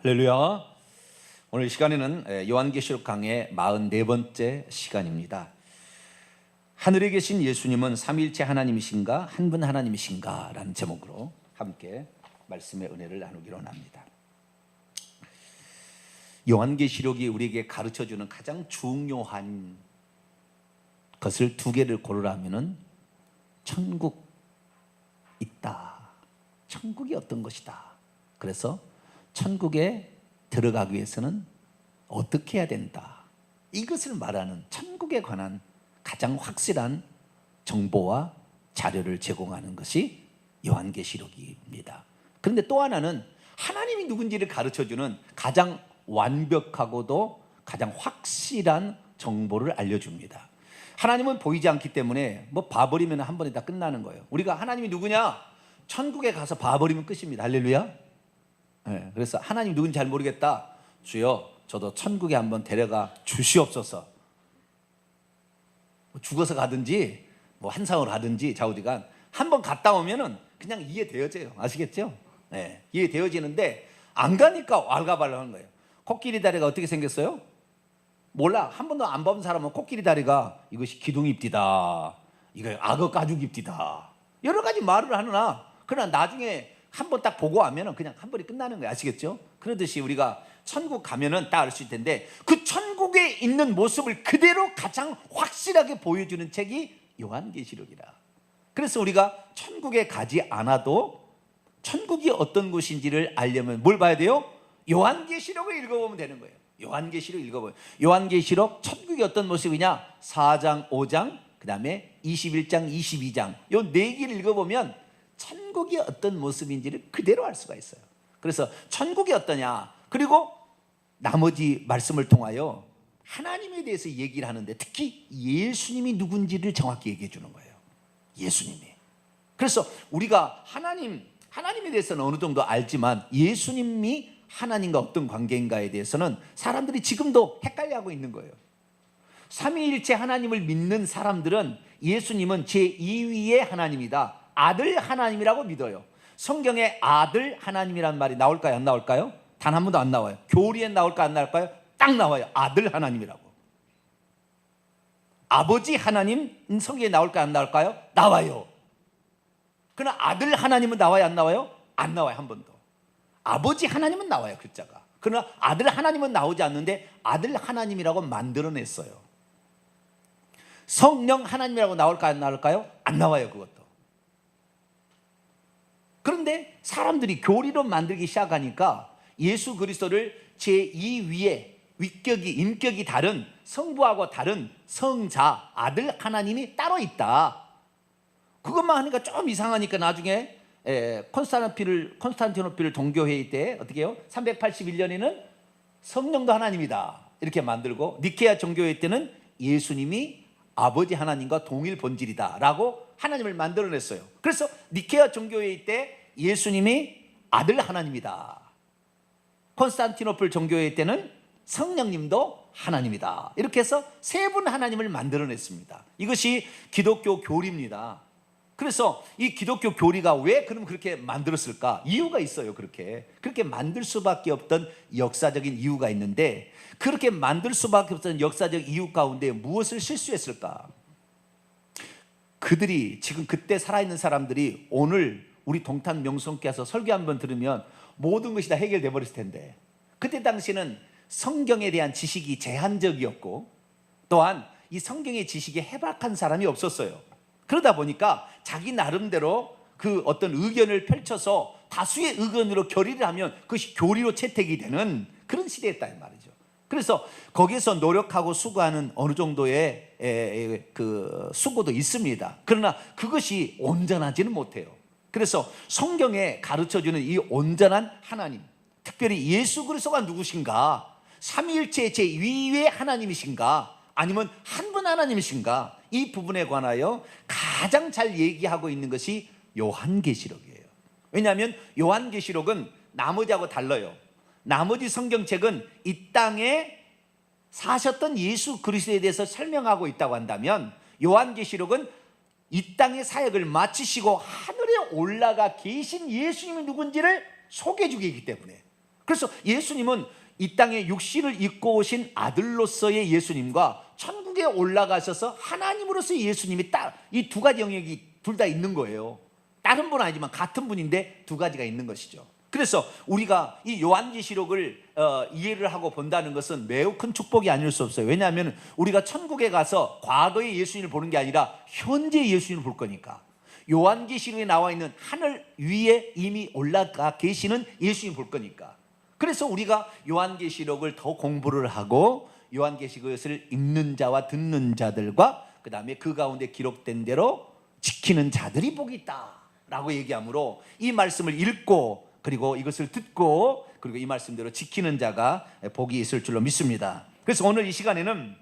할렐루야. 오늘 시간에는 요한계시록 강의 44번째 시간입니다. 하늘에 계신 예수님은 삼위일체 하나님이신가 한 분 하나님이신가 라는 제목으로 함께 말씀의 은혜를 나누기로 합니다. 요한계시록이 우리에게 가르쳐주는 가장 중요한 것을 두 개를 고르라면 천국 있다, 천국이 어떤 것이다. 그래서 천국에 들어가기 위해서는 어떻게 해야 된다, 이것을 말하는 천국에 관한 가장 확실한 정보와 자료를 제공하는 것이 요한계시록입니다. 그런데 또 하나는 하나님이 누군지를 가르쳐주는 가장 완벽하고도 가장 확실한 정보를 알려줍니다. 하나님은 보이지 않기 때문에 봐버리면 한 번에 다 끝나는 거예요. 우리가 하나님이 누구냐? 천국에 가서 봐버리면 끝입니다. 할렐루야. 네, 그래서 하나님 누군지 잘 모르겠다. 주여, 저도 천국에 한번 데려가 주시옵소서. 죽어서 가든지 한상으로 가든지 좌우지간 한번 갔다 오면은 그냥 이해되어져요. 아시겠죠? 네, 이해되어지는데 안 가니까 왈가왈부하는 거예요. 코끼리 다리가 어떻게 생겼어요? 몰라. 한 번도 안 본 사람은 코끼리 다리가 이것이 기둥입디다, 이거 악어 가죽입디다, 여러 가지 말을 하느나 그러나 나중에 한 번 딱 보고 하면은 그냥 한 번에 끝나는 거예요. 아시겠죠? 그러듯이 우리가 천국 가면은 딱 알 수 있을 텐데 그 천국에 있는 모습을 그대로 가장 확실하게 보여주는 책이 요한계시록이라. 그래서 우리가 천국에 가지 않아도 천국이 어떤 곳인지를 알려면 뭘 봐야 돼요? 요한계시록을 읽어보면 되는 거예요. 요한계시록 읽어보면, 요한계시록 천국이 어떤 모습이냐? 4장, 5장, 그 다음에 21장, 22장 요 4개를 읽어보면 천국이 어떤 모습인지를 그대로 알 수가 있어요. 그래서 천국이 어떠냐, 그리고 나머지 말씀을 통하여 하나님에 대해서 얘기를 하는데 특히 예수님이 누군지를 정확히 얘기해 주는 거예요. 예수님이. 그래서 우리가 하나님에 대해서는 어느 정도 알지만 예수님이 하나님과 어떤 관계인가에 대해서는 사람들이 지금도 헷갈려하고 있는 거예요. 삼위일체 하나님을 믿는 사람들은 예수님은 제2위의 하나님이다, 아들 하나님이라고 믿어요. 성경에 아들 하나님이란 말이 나올까요? 안 나올까요? 단 한 번도 안 나와요. 교리에 나올까 안 나올까요? 딱 나와요. 아들 하나님이라고. 아버지 하나님 성경에 나올까 안 나올까요? 나와요. 그러나 아들 하나님은 나와요 안 나와요? 안 나와요. 한 번도. 아버지 하나님은 나와요, 글자가. 그러나 아들 하나님은 나오지 않는데 아들 하나님이라고 만들어냈어요. 성령 하나님이라고 나올까 안 나올까요? 안 나와요, 그것도. 그런데 사람들이 교리로 만들기 시작하니까 예수 그리스도를 제2위의 위격이, 인격이 다른 성부하고 다른 성자, 아들 하나님이 따로 있다. 그것만 하니까 좀 이상하니까 나중에 콘스탄티노플 종교회의 때 어떻게 해요? 381년에는 성령도 하나님이다 이렇게 만들고, 니케아 종교회의 때는 예수님이 아버지 하나님과 동일 본질이다 라고 하나님을 만들어냈어요. 그래서 니케아 종교회의 때 예수님이 아들 하나님이다, 콘스탄티노플 종교회의 때는 성령님도 하나님이다, 이렇게 해서 세 분 하나님을 만들어냈습니다. 이것이 기독교 교리입니다. 그래서 이 기독교 교리가 왜 그럼 그렇게 만들었을까? 이유가 있어요. 그렇게 만들 수밖에 없던 역사적인 이유가 있는데, 그렇게 만들 수밖에 없던 역사적 이유 가운데 무엇을 실수했을까? 그들이 지금 그때 살아있는 사람들이 오늘 우리 동탄 명성교회 와서 설교 한번 들으면 모든 것이 다 해결돼 버렸을 텐데, 그때 당시는 성경에 대한 지식이 제한적이었고 또한 이 성경의 지식이 해박한 사람이 없었어요. 그러다 보니까 자기 나름대로 그 어떤 의견을 펼쳐서 다수의 의견으로 결의를 하면 그것이 교리로 채택이 되는 그런 시대였다는 말이죠. 그래서 거기에서 노력하고 수고하는 어느 정도의 그 수고도 있습니다. 그러나 그것이 온전하지는 못해요. 그래서 성경에 가르쳐주는 이 온전한 하나님, 특별히 예수 그리스도가 누구신가, 삼위일체의 제2위의 하나님이신가, 아니면 한 분 하나님이신가, 이 부분에 관하여 가장 잘 얘기하고 있는 것이 요한계시록이에요. 왜냐하면 요한계시록은 나머지하고 달라요. 나머지 성경책은 이 땅에 사셨던 예수 그리스도에 대해서 설명하고 있다고 한다면, 요한계시록은 이 땅의 사역을 마치시고 하늘에 올라가 계신 예수님이 누군지를 소개해 주기 때문에 그래서 예수님은 이 땅에 육신을 입고 오신 아들로서의 예수님과 천국에 올라가셔서 하나님으로서의 예수님이 딱 이 두 가지 영역이 둘 다 있는 거예요. 다른 분은 아니지만 같은 분인데 두 가지가 있는 것이죠. 그래서 우리가 이 요한계시록을 이해를 하고 본다는 것은 매우 큰 축복이 아닐 수 없어요. 왜냐하면 우리가 천국에 가서 과거의 예수님을 보는 게 아니라 현재의 예수님을 볼 거니까. 요한계시록에 나와 있는 하늘 위에 이미 올라가 계시는 예수님을 볼 거니까. 그래서 우리가 요한계시록을 더 공부를 하고 요한계시록을 읽는 자와 듣는 자들과 그 다음에 그 가운데 기록된 대로 지키는 자들이 복이 있다라고 얘기하므로 이 말씀을 읽고 그리고 이것을 듣고 그리고 이 말씀대로 지키는 자가 복이 있을 줄로 믿습니다. 그래서 오늘 이 시간에는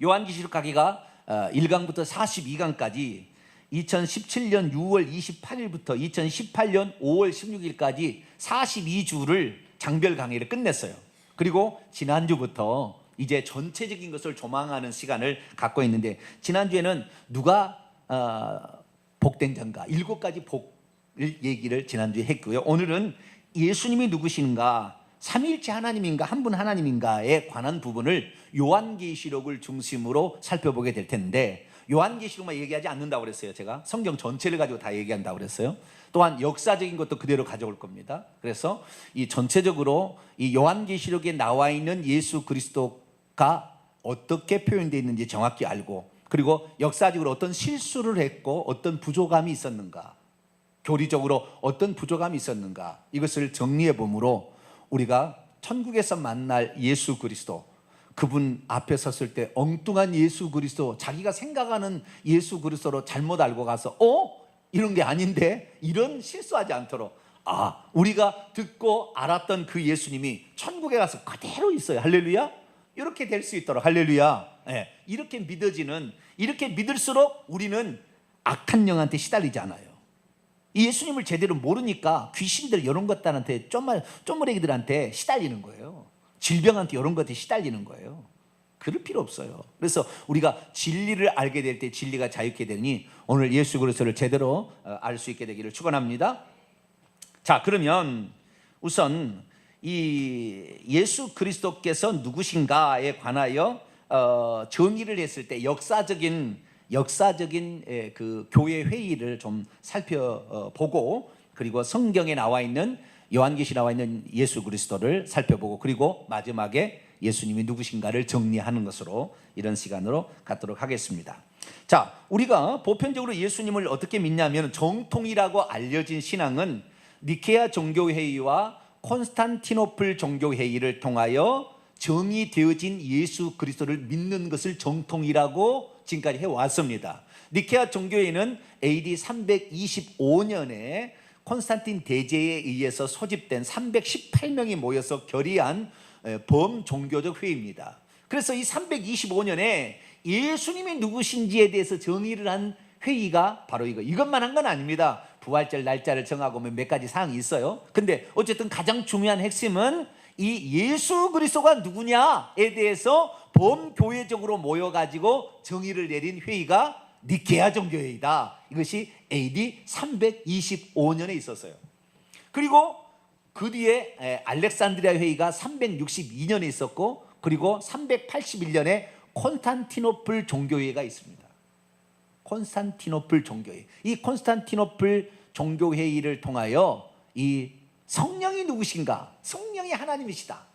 요한계시록 강의가 1강부터 42강까지 2017년 6월 28일부터 2018년 5월 16일까지 42주를 장별 강의를 끝냈어요. 그리고 지난주부터 이제 전체적인 것을 조망하는 시간을 갖고 있는데, 지난주에는 누가 복된 자인가 7가지 복을 얘기를 지난주에 했고요. 오늘은 예수님이 누구신가, 삼위일체 하나님인가 한 분 하나님인가에 관한 부분을 요한계시록을 중심으로 살펴보게 될 텐데, 요한계시록만 얘기하지 않는다고 그랬어요. 제가 성경 전체를 가지고 다 얘기한다고 그랬어요. 또한 역사적인 것도 그대로 가져올 겁니다. 그래서 이 전체적으로 이 요한계시록에 나와 있는 예수 그리스도가 어떻게 표현되어 있는지 정확히 알고, 그리고 역사적으로 어떤 실수를 했고 어떤 부족함이 있었는가, 교리적으로 어떤 부족함이 있었는가, 이것을 정리해 보므로 우리가 천국에서 만날 예수 그리스도, 그분 앞에 섰을 때 엉뚱한 예수 그리스도, 자기가 생각하는 예수 그리스도로 잘못 알고 가서 이런 게 아닌데, 이런 실수하지 않도록 우리가 듣고 알았던 그 예수님이 천국에 가서 그대로 있어요. 할렐루야. 이렇게 될 수 있도록, 할렐루야. 이렇게 믿어지는, 이렇게 믿을수록 우리는 악한 영한테 시달리지 않아요. 이 예수님을 제대로 모르니까 귀신들 이런 것들한테 쪼무레기들한테 시달리는 거예요. 질병한테 이런 것에 시달리는 거예요. 그럴 필요 없어요. 그래서 우리가 진리를 알게 될 때 진리가 자유케 되니 오늘 예수 그리스도를 제대로 알 수 있게 되기를 축원합니다. 자, 그러면 우선 이 예수 그리스도께서 누구신가에 관하여 정의를 했을 때 역사적인 그 교회 회의를 좀 살펴보고, 그리고 성경에 나와 있는 요한계시 나와 있는 예수 그리스도를 살펴보고, 그리고 마지막에 예수님이 누구신가를 정리하는 것으로 이런 시간으로 갖도록 하겠습니다. 자, 우리가 보편적으로 예수님을 어떻게 믿냐면, 정통이라고 알려진 신앙은 니케아 종교회의와 콘스탄티노플 종교회의를 통하여 정의되어진 예수 그리스도를 믿는 것을 정통이라고 지금까지 해왔습니다. 니케아 종교회의는 AD 325년에 콘스탄틴 대제에 의해서 소집된 318명이 모여서 결의한 범종교적 회의입니다. 그래서 이 325년에 예수님이 누구신지에 대해서 정의를 한 회의가 바로 이것만 한 건 아닙니다. 부활절 날짜를 정하고 몇 가지 사항이 있어요. 근데 어쨌든 가장 중요한 핵심은 이 예수 그리스도가 누구냐에 대해서 범교회적으로 모여가지고 정의를 내린 회의가 니케아 종교회의다. 이것이 AD 325년에 있었어요. 그리고 그 뒤에 알렉산드리아 회의가 362년에 있었고, 그리고 381년에 콘스탄티노플 종교회의가 있습니다. 콘스탄티노플 종교회의. 이 콘스탄티노플 종교회의를 통하여 이 성령이 누구신가, 성령이 하나님이시다,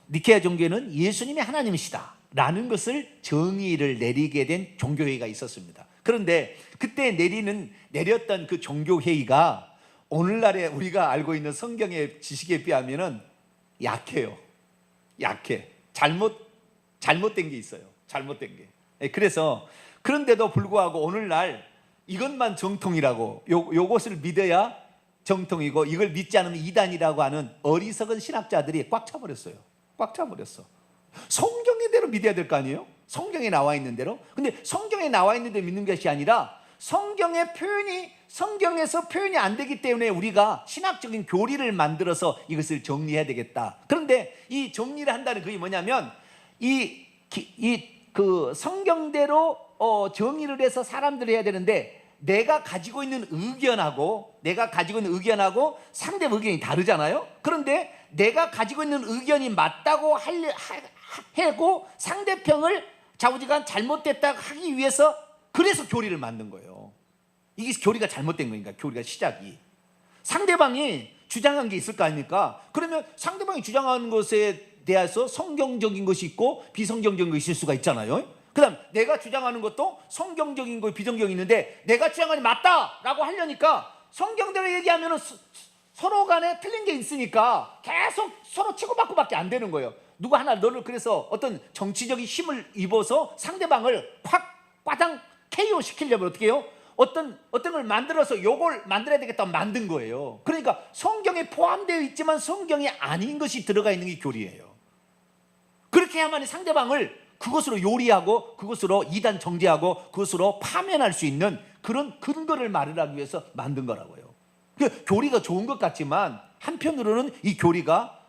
니케아 종교회는 예수님이 하나님이시다 라는 것을 정의를 내리게 된 종교회의가 있었습니다. 그런데 그때 내렸던 그 종교회의가 오늘날에 우리가 알고 있는 성경의 지식에 비하면 약해요. 약해. 잘못된 게 있어요. 잘못된 게. 그래서 그런데도 불구하고 오늘날 이것만 정통이라고, 요것을 믿어야 정통이고 이걸 믿지 않으면 이단이라고 하는 어리석은 신학자들이 꽉 차버렸어요. 꽉 차버렸어. 성경의 대로 믿어야 될 거 아니에요? 성경에 나와 있는 대로. 근데 성경에 나와 있는 대로 믿는 것이 아니라 성경에서 표현이 안 되기 때문에 우리가 신학적인 교리를 만들어서 이것을 정리해야 되겠다. 그런데 이 정리를 한다는 그게 뭐냐면, 그 성경대로 정의를 해서 사람들이 해야 되는데, 내가 가지고 있는 의견하고 상대 의견이 다르잖아요. 그런데 내가 가지고 있는 의견이 맞다고 하고 상대편을 좌우지간 잘못됐다고 하기 위해서 그래서 교리를 만든 거예요. 이게 교리가 잘못된 거니까, 교리가 시작이. 상대방이 주장한 게 있을 거 아닙니까? 그러면 상대방이 주장하는 것에 대해서 성경적인 것이 있고 비성경적인 것이 있을 수가 있잖아요. 그 다음 내가 주장하는 것도 성경적인 거 비성경이 있는데 내가 주장하니 맞다라고 하려니까 성경대로 얘기하면 서로 간에 틀린 게 있으니까 계속 서로 치고받고밖에 안 되는 거예요. 누가 하나 너를 그래서 어떤 정치적인 힘을 입어서 상대방을 콱 꽈당 KO 시키려면 어떻게 해요? 어떤 걸 만들어서 요걸 만들어야 되겠다고 만든 거예요. 그러니까 성경에 포함되어 있지만 성경이 아닌 것이 들어가 있는 게 교리예요. 그렇게 해야만 상대방을 그것으로 요리하고 그것으로 이단 정죄하고 그것으로 파면할 수 있는 그런 근거를 마련하기 위해서 만든 거라고요. 교리가 좋은 것 같지만 한편으로는 이 교리가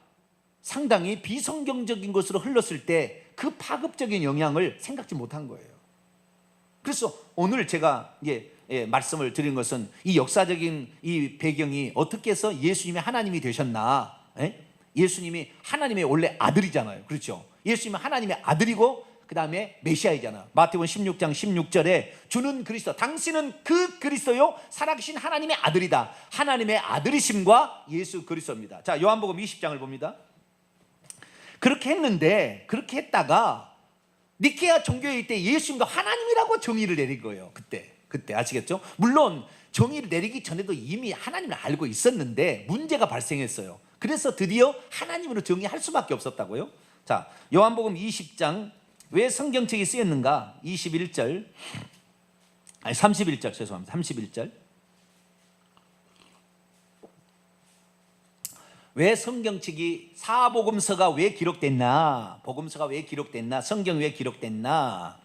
상당히 비성경적인 것으로 흘렀을 때 그 파급적인 영향을 생각지 못한 거예요. 그래서 오늘 제가 말씀을 드린 것은 이 역사적인 이 배경이 어떻게 해서 예수님이 하나님이 되셨나. 예수님이 하나님의 원래 아들이잖아요. 그렇죠? 예수님은 하나님의 아들이고 그 다음에 메시아이잖아. 마태복음 16장 16절에 주는 그리스도, 당신은 그 그리스도요 살아계신 하나님의 아들이다. 하나님의 아들이심과 예수 그리스도입니다. 자, 요한복음 20장을 봅니다. 그렇게 했는데, 그렇게 했다가 니케아 종교회의 때 예수님과 하나님이라고 정의를 내린 거예요. 그때 아시겠죠? 물론 정의를 내리기 전에도 이미 하나님을 알고 있었는데 문제가 발생했어요. 그래서 드디어 하나님으로 정의할 수밖에 없었다고요. 자, 요한복음 20장 왜 성경책이 쓰였는가? 31절 죄송합니다. 31절. 왜 성경책이 사복음서가 왜 기록됐나? 복음서가 왜 기록됐나? 성경 왜 기록됐나?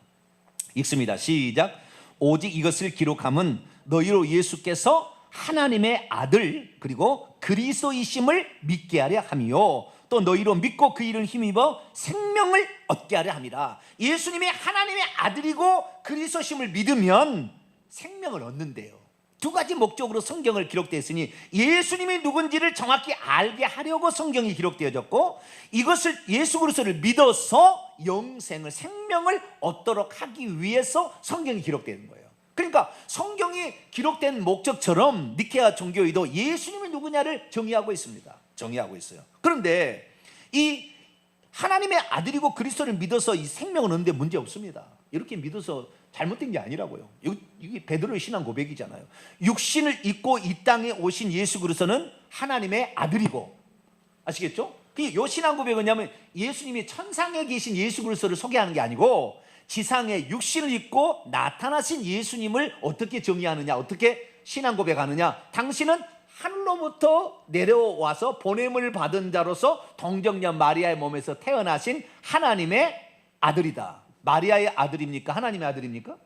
읽습니다. 시작. 오직 이것을 기록함은 너희로 예수께서 하나님의 아들 그리고 그리스도이심을 믿게 하려 함이요 또 너희로 믿고 그 일을 힘입어 생명을 얻게 하려 함이라. 예수님이 하나님의 아들이고 그리스도심을 믿으면 생명을 얻는데요. 두 가지 목적으로 성경을 기록되었으니 예수님이 누군지를 정확히 알게 하려고 성경이 기록되어졌고 이것을 예수 그리스도를 믿어서 영생을 생명을 얻도록 하기 위해서 성경이 기록되는 거예요. 그러니까 성경이 기록된 목적처럼 니케아 종교회의도 예수님이 누구냐를 정의하고 있습니다. 정의하고 있어요. 그런데 이 하나님의 아들이고 그리스도를 믿어서 이 생명을 얻는데 문제 없습니다. 이렇게 믿어서 잘못된 게 아니라고요. 이게 베드로의 신앙 고백이잖아요. 육신을 입고 이 땅에 오신 예수 그리스도는 하나님의 아들이고, 아시겠죠? 이 신앙 고백은 뭐냐면 예수님이 천상에 계신 예수 그리스도를 소개하는 게 아니고 지상에 육신을 입고 나타나신 예수님을 어떻게 정의하느냐, 어떻게 신앙 고백하느냐. 당신은 하늘로부터 내려와서 보냄을 받은 자로서 동정녀 마리아의 몸에서 태어나신 하나님의 아들이다. 마리아의 아들입니까? 하나님의 아들입니까?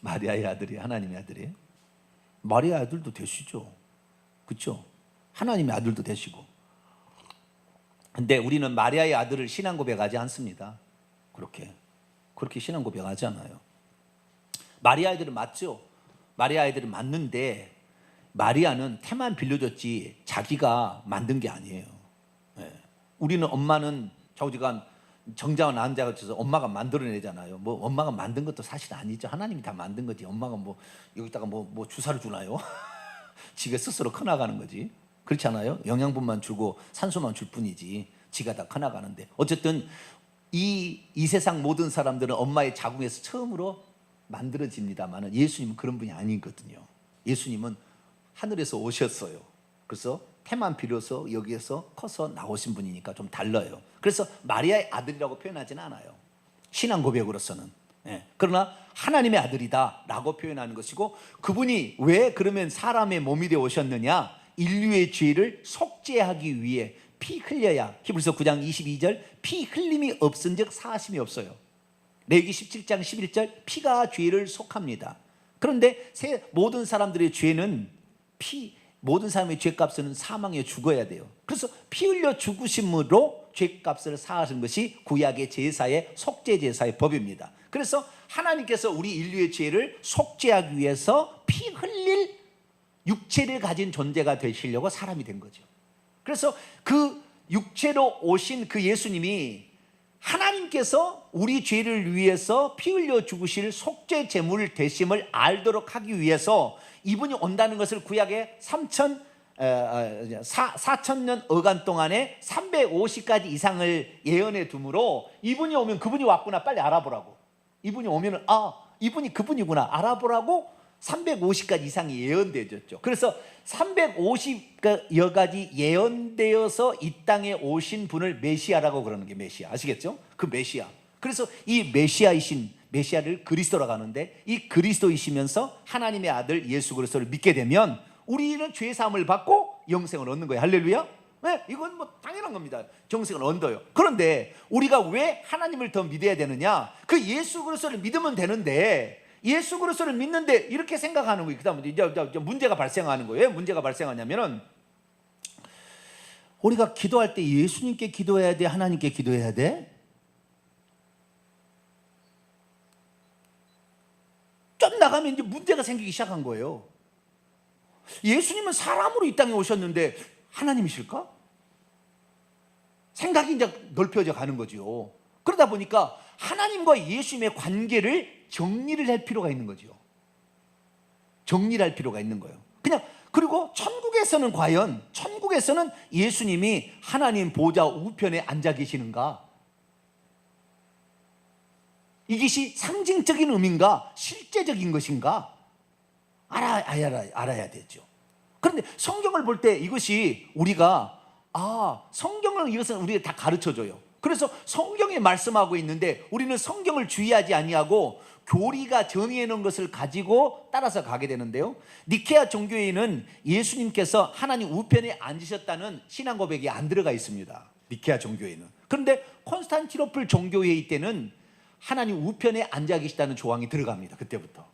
마리아의 아들이 하나님의 아들이에요? 마리아의 아들도 되시죠. 그렇죠? 하나님의 아들도 되시고. 근데 우리는 마리아의 아들을 신앙 고백하지 않습니다. 그렇게 신앙 고백하지 않아요. 마리아 아이들은 맞죠. 마리아 아이들은 맞는데 마리아는 태만 빌려줬지 자기가 만든 게 아니에요. 우리는 엄마는 좌우지간 정자와 난자가 있어서 엄마가 만들어내잖아요. 뭐 엄마가 만든 것도 사실 아니죠. 하나님이 다 만든 거지. 엄마가 뭐 여기다가 뭐 주사를 주나요? 지가 스스로 커나가는 거지. 그렇지 않아요? 영양분만 주고 산소만 줄 뿐이지 지가 다 커나가는데. 어쨌든 이 세상 모든 사람들은 엄마의 자궁에서 처음으로 만들어집니다만 예수님은 그런 분이 아니거든요. 예수님은 하늘에서 오셨어요. 그래서 태만 빌어서 여기에서 커서 나오신 분이니까 좀 달라요. 그래서 마리아의 아들이라고 표현하지는 않아요. 신앙 고백으로서는. 그러나 하나님의 아들이다 라고 표현하는 것이고, 그분이 왜 그러면 사람의 몸이 되어 오셨느냐, 인류의 죄를 속죄하기 위해 피 흘려야, 히브리서 9장 22절 피 흘림이 없은 즉 사하심이 없어요. 레위기 17장 11절 피가 죄를 속합니다. 그런데 모든 사람들의 죄는 모든 사람의 죄값은 사망에 죽어야 돼요. 그래서 피 흘려 죽으심으로 죄값을 사하는 것이 구약의 제사의 속죄 제사의 법입니다. 그래서 하나님께서 우리 인류의 죄를 속죄하기 위해서 피 흘릴 육체를 가진 존재가 되시려고 사람이 된 거죠. 그래서 그 육체로 오신 그 예수님이 하나님께서 우리 죄를 위해서 피 흘려 죽으실 속죄 제물 되심을 알도록 하기 위해서 이분이 온다는 것을 구약의 4,000년 어간 동안에 350가지 이상을 예언해 두므로 이분이 오면 그분이 왔구나 빨리 알아보라고. 이분이 오면은 이분이 그분이구나 알아보라고 350가지 이상이 예언되었죠. 그래서 350여 가지 예언되어서 이 땅에 오신 분을 메시아라고 그러는 게 메시아. 아시겠죠? 그 메시아. 그래서 이 메시아를 그리스도라고 하는데, 이 그리스도이시면서 하나님의 아들 예수 그리스도를 믿게 되면 우리는 죄 사함을 받고 영생을 얻는 거예요. 할렐루야. 네, 이건 뭐 당연한 겁니다. 영생을 얻어요. 그런데 우리가 왜 하나님을 더 믿어야 되느냐? 그 예수 그리스도를 믿으면 되는데, 예수 그리스도를 믿는데 이렇게 생각하는 거예요. 그다음에 이제 문제가 발생하는 거예요. 왜 문제가 발생하냐면은, 우리가 기도할 때 예수님께 기도해야 돼, 하나님께 기도해야 돼? 좀 나가면 이제 문제가 생기기 시작한 거예요. 예수님은 사람으로 이 땅에 오셨는데 하나님이실까? 생각이 이제 넓혀져 가는 거죠. 그러다 보니까 하나님과 예수님의 관계를 정리를 할 필요가 있는 거죠. 정리를 할 필요가 있는 거예요. 그리고 천국에서는 과연 예수님이 하나님 보좌 우편에 앉아 계시는가? 이것이 상징적인 의미인가? 실제적인 것인가? 알아야 되죠. 그런데 성경을 볼 때 이것이 우리가 성경을 이것은 우리가 다 가르쳐줘요. 그래서 성경에 말씀하고 있는데 우리는 성경을 주의하지 아니하고 교리가 정의해 놓은 것을 가지고 따라서 가게 되는데요, 니케아 종교회의는 예수님께서 하나님 우편에 앉으셨다는 신앙 고백이 안 들어가 있습니다. 니케아 종교회의는. 그런데 콘스탄티노플 종교회의 때는 하나님 우편에 앉아 계시다는 조항이 들어갑니다. 그때부터.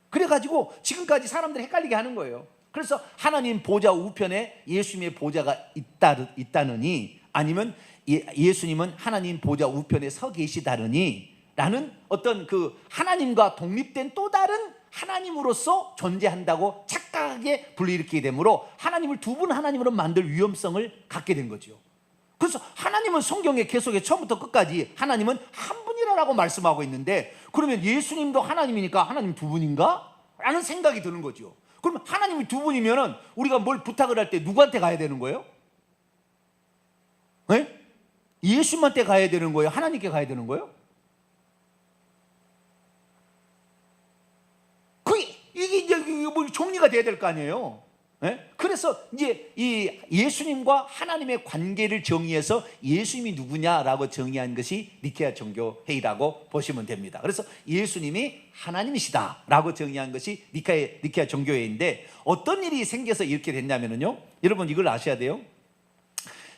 그래가지고 지금까지 사람들이 헷갈리게 하는 거예요. 그래서 하나님 보좌 우편에 예수님의 보좌가 있다느니, 아니면 예수님은 하나님 보좌 우편에 서 계시다느니 라는 어떤 그 하나님과 독립된 또 다른 하나님으로서 존재한다고 착각하게 불러일으키게 되므로 하나님을 두 분 하나님으로 만들 위험성을 갖게 된 거죠. 그래서 하나님은 성경에 계속해 처음부터 끝까지 하나님은 한 분이라고 말씀하고 있는데, 그러면 예수님도 하나님이니까 하나님 두 분인가? 라는 생각이 드는 거죠. 그럼 하나님이 두 분이면은 우리가 뭘 부탁을 할 때 누구한테 가야 되는 거예요? 네? 예수님한테 가야 되는 거예요? 하나님께 가야 되는 거예요? 이게 이제 뭐 정리가 돼야 될 거 아니에요? 네? 그래서 이제 이 예수님과 하나님의 관계를 정의해서 예수님이 누구냐라고 정의한 것이 니케아 종교회의라고 보시면 됩니다. 그래서 예수님이 하나님이시다라고 정의한 것이 니케아 종교회의인데, 어떤 일이 생겨서 이렇게 됐냐면요, 여러분 이걸 아셔야 돼요.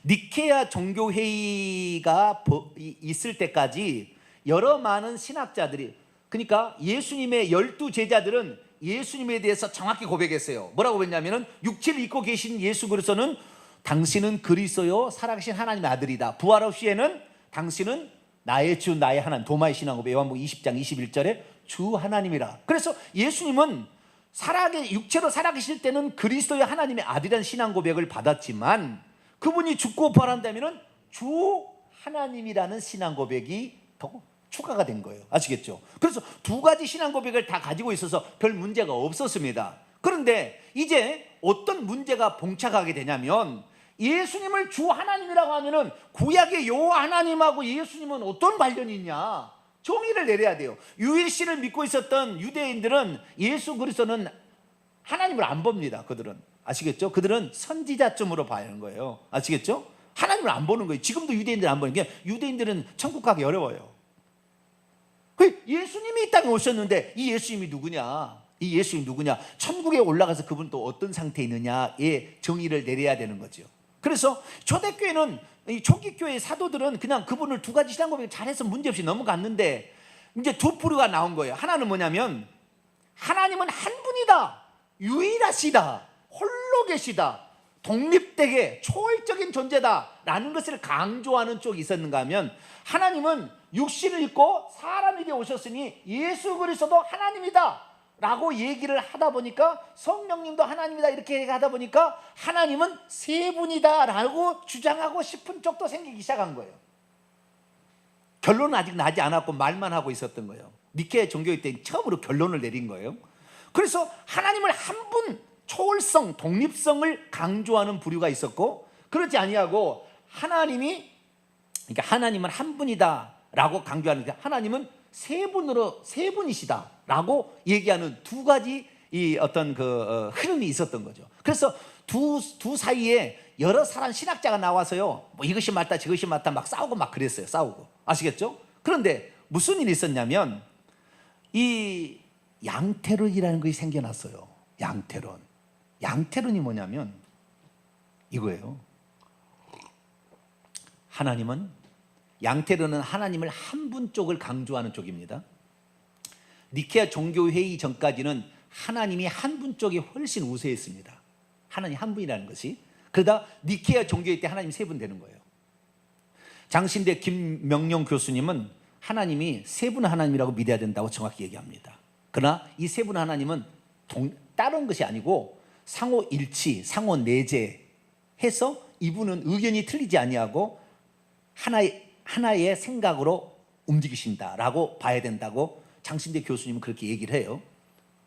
니케아 종교회의가 있을 때까지 여러 많은 신학자들이, 그러니까 예수님의 12제자들은 예수님에 대해서 정확히 고백했어요. 뭐라고 했냐면은, 육체를 입고 계신 예수 그리스도는 당신은 그리스도요 살아계신 하나님의 아들이다. 부활 후에는 당신은 나의 주 나의 하나님, 도마의 신앙고백 요한복음 20장 21절에 주 하나님이라. 그래서 예수님은 육체로 살아계실 때는 그리스도의 하나님의 아들이라는 신앙고백을 받았지만, 그분이 죽고 부활한다면은 주 하나님이라는 신앙고백이 더 추가가 된 거예요. 아시겠죠? 그래서 두 가지 신앙 고백을 다 가지고 있어서 별 문제가 없었습니다. 그런데 이제 어떤 문제가 봉착하게 되냐면, 예수님을 주 하나님이라고 하면은 구약의 요 하나님하고 예수님은 어떤 관련이 있냐? 정의를 내려야 돼요. 유일신을 믿고 있었던 유대인들은 예수 그리스도는 하나님을 안 봅니다. 그들은. 아시겠죠? 그들은 선지자쯤으로 봐야 하는 거예요. 아시겠죠? 하나님을 안 보는 거예요. 지금도 유대인들 안 보는 게, 유대인들은 천국 가기 어려워요. 예수님이 이 땅에 오셨는데 이 예수님이 누구냐? 이 예수님이 누구냐? 천국에 올라가서 그분 또 어떤 상태에 있느냐의 정의를 내려야 되는 거죠. 그래서 초대교회는, 이 초기교회 사도들은 그냥 그분을 두 가지 신앙고백을 잘해서 문제없이 넘어갔는데, 이제 두 부류가 나온 거예요. 하나는 뭐냐면, 하나님은 한 분이다, 유일하시다, 홀로 계시다, 독립되게 초월적인 존재다 라는 것을 강조하는 쪽이 있었는가 하면, 하나님은 육신을 입고 사람에게 오셨으니 예수 그리스도도 하나님이다 라고 얘기를 하다 보니까 성령님도 하나님이다 이렇게 하다 보니까 하나님은 세 분이다 라고 주장하고 싶은 쪽도 생기기 시작한 거예요. 결론은 아직 나지 않았고 말만 하고 있었던 거예요. 니케아 종교회 때 처음으로 결론을 내린 거예요. 그래서 하나님을 한 분, 초월성, 독립성을 강조하는 부류가 있었고, 그렇지 아니하고 하나님은 한 분이다 라고 강조하는데 하나님은 세 분이시다 라고 얘기하는 두 가지 어떤 흐름이 있었던 거죠. 그래서 두 사이에 여러 사람 신학자가 나와서요, 뭐 이것이 맞다 저것이 맞다 막 싸우고 막 그랬어요. 싸우고. 아시겠죠? 그런데 무슨 일이 있었냐면 이 양태론이라는 것이 생겨났어요. 양태론이 뭐냐면 이거예요. 양태론은 하나님을 한 분 쪽을 강조하는 쪽입니다. 니케아 종교회의 전까지는 하나님이 한 분 쪽이 훨씬 우세했습니다. 하나님 한 분이라는 것이. 그러다 니케아 종교회의 때 하나님 세 분 되는 거예요. 장신대 김명룡 교수님은 하나님이 세 분 하나님이라고 믿어야 된다고 정확히 얘기합니다. 그러나 이 세 분 하나님은 다른 것이 아니고 상호 일치, 상호 내재해서 이분은 의견이 틀리지 아니하고 하나의 생각으로 움직이신다라고 봐야 된다고 장신대 교수님은 그렇게 얘기를 해요.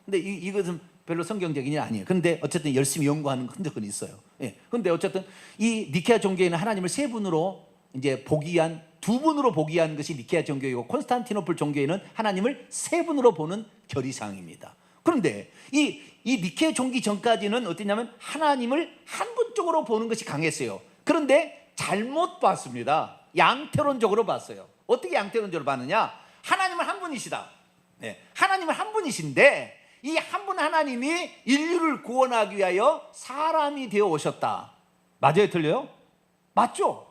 근데 이것은 별로 성경적인 일 아니에요. 그런데 어쨌든 열심히 연구하는 흔적은 있어요. 예. 그런데 어쨌든 이 니케아 종교에는 하나님을 세 분으로 이제 두 분으로 보기 위한 것이 니케아 종교이고, 콘스탄티노플 종교에는 하나님을 세 분으로 보는 결의사항입니다. 그런데 이 니케아 종교 전까지는 어땠냐면 하나님을 한 분 쪽으로 보는 것이 강했어요. 그런데 잘못 봤습니다. 양태론적으로 봤어요. 어떻게 양태론적으로 봤느냐? 하나님은 한 분이시다. 네. 하나님은 한 분이신데 이 한 분 하나님이 인류를 구원하기 위하여 사람이 되어 오셨다. 맞아요? 틀려요? 맞죠?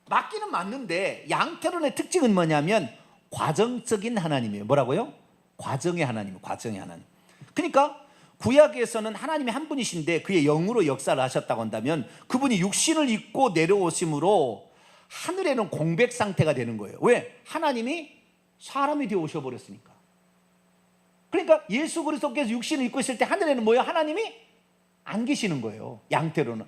맞기는 맞는데 양태론의 특징은 뭐냐면 과정적인 하나님이에요. 뭐라고요? 과정의 하나님. 그러니까 구약에서는 하나님이 한 분이신데 그의 영으로 역사를 하셨다고 한다면 그분이 육신을 입고 내려오심으로 하늘에는 공백 상태가 되는 거예요. 왜? 하나님이 사람이 되어 오셔버렸으니까. 그러니까 예수 그리스도께서 육신을 입고 있을 때 하늘에는 뭐예요? 하나님이 안 계시는 거예요. 양태로는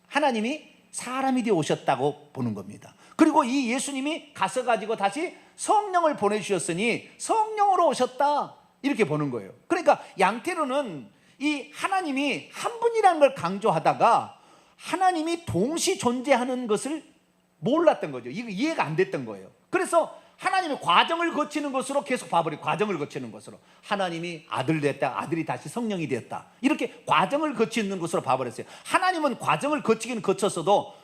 하나님이 사람이 되어 오셨다고 보는 겁니다. 그리고 이 예수님이 가서 가지고 다시 성령을 보내주셨으니 성령으로 오셨다 이렇게 보는 거예요. 그러니까 양태로는 이 하나님이 한 분이라는 걸 강조하다가 하나님이 동시 존재하는 것을 몰랐던 거죠. 이거 이해가 안 됐던 거예요. 그래서 하나님이 과정을 거치는 것으로 계속 봐버려요. 과정을 거치는 것으로. 하나님이 아들 됐다, 아들이 다시 성령이 되었다. 이렇게 과정을 거치는 것으로 봐버렸어요. 하나님은 과정을 거치긴 거쳤어도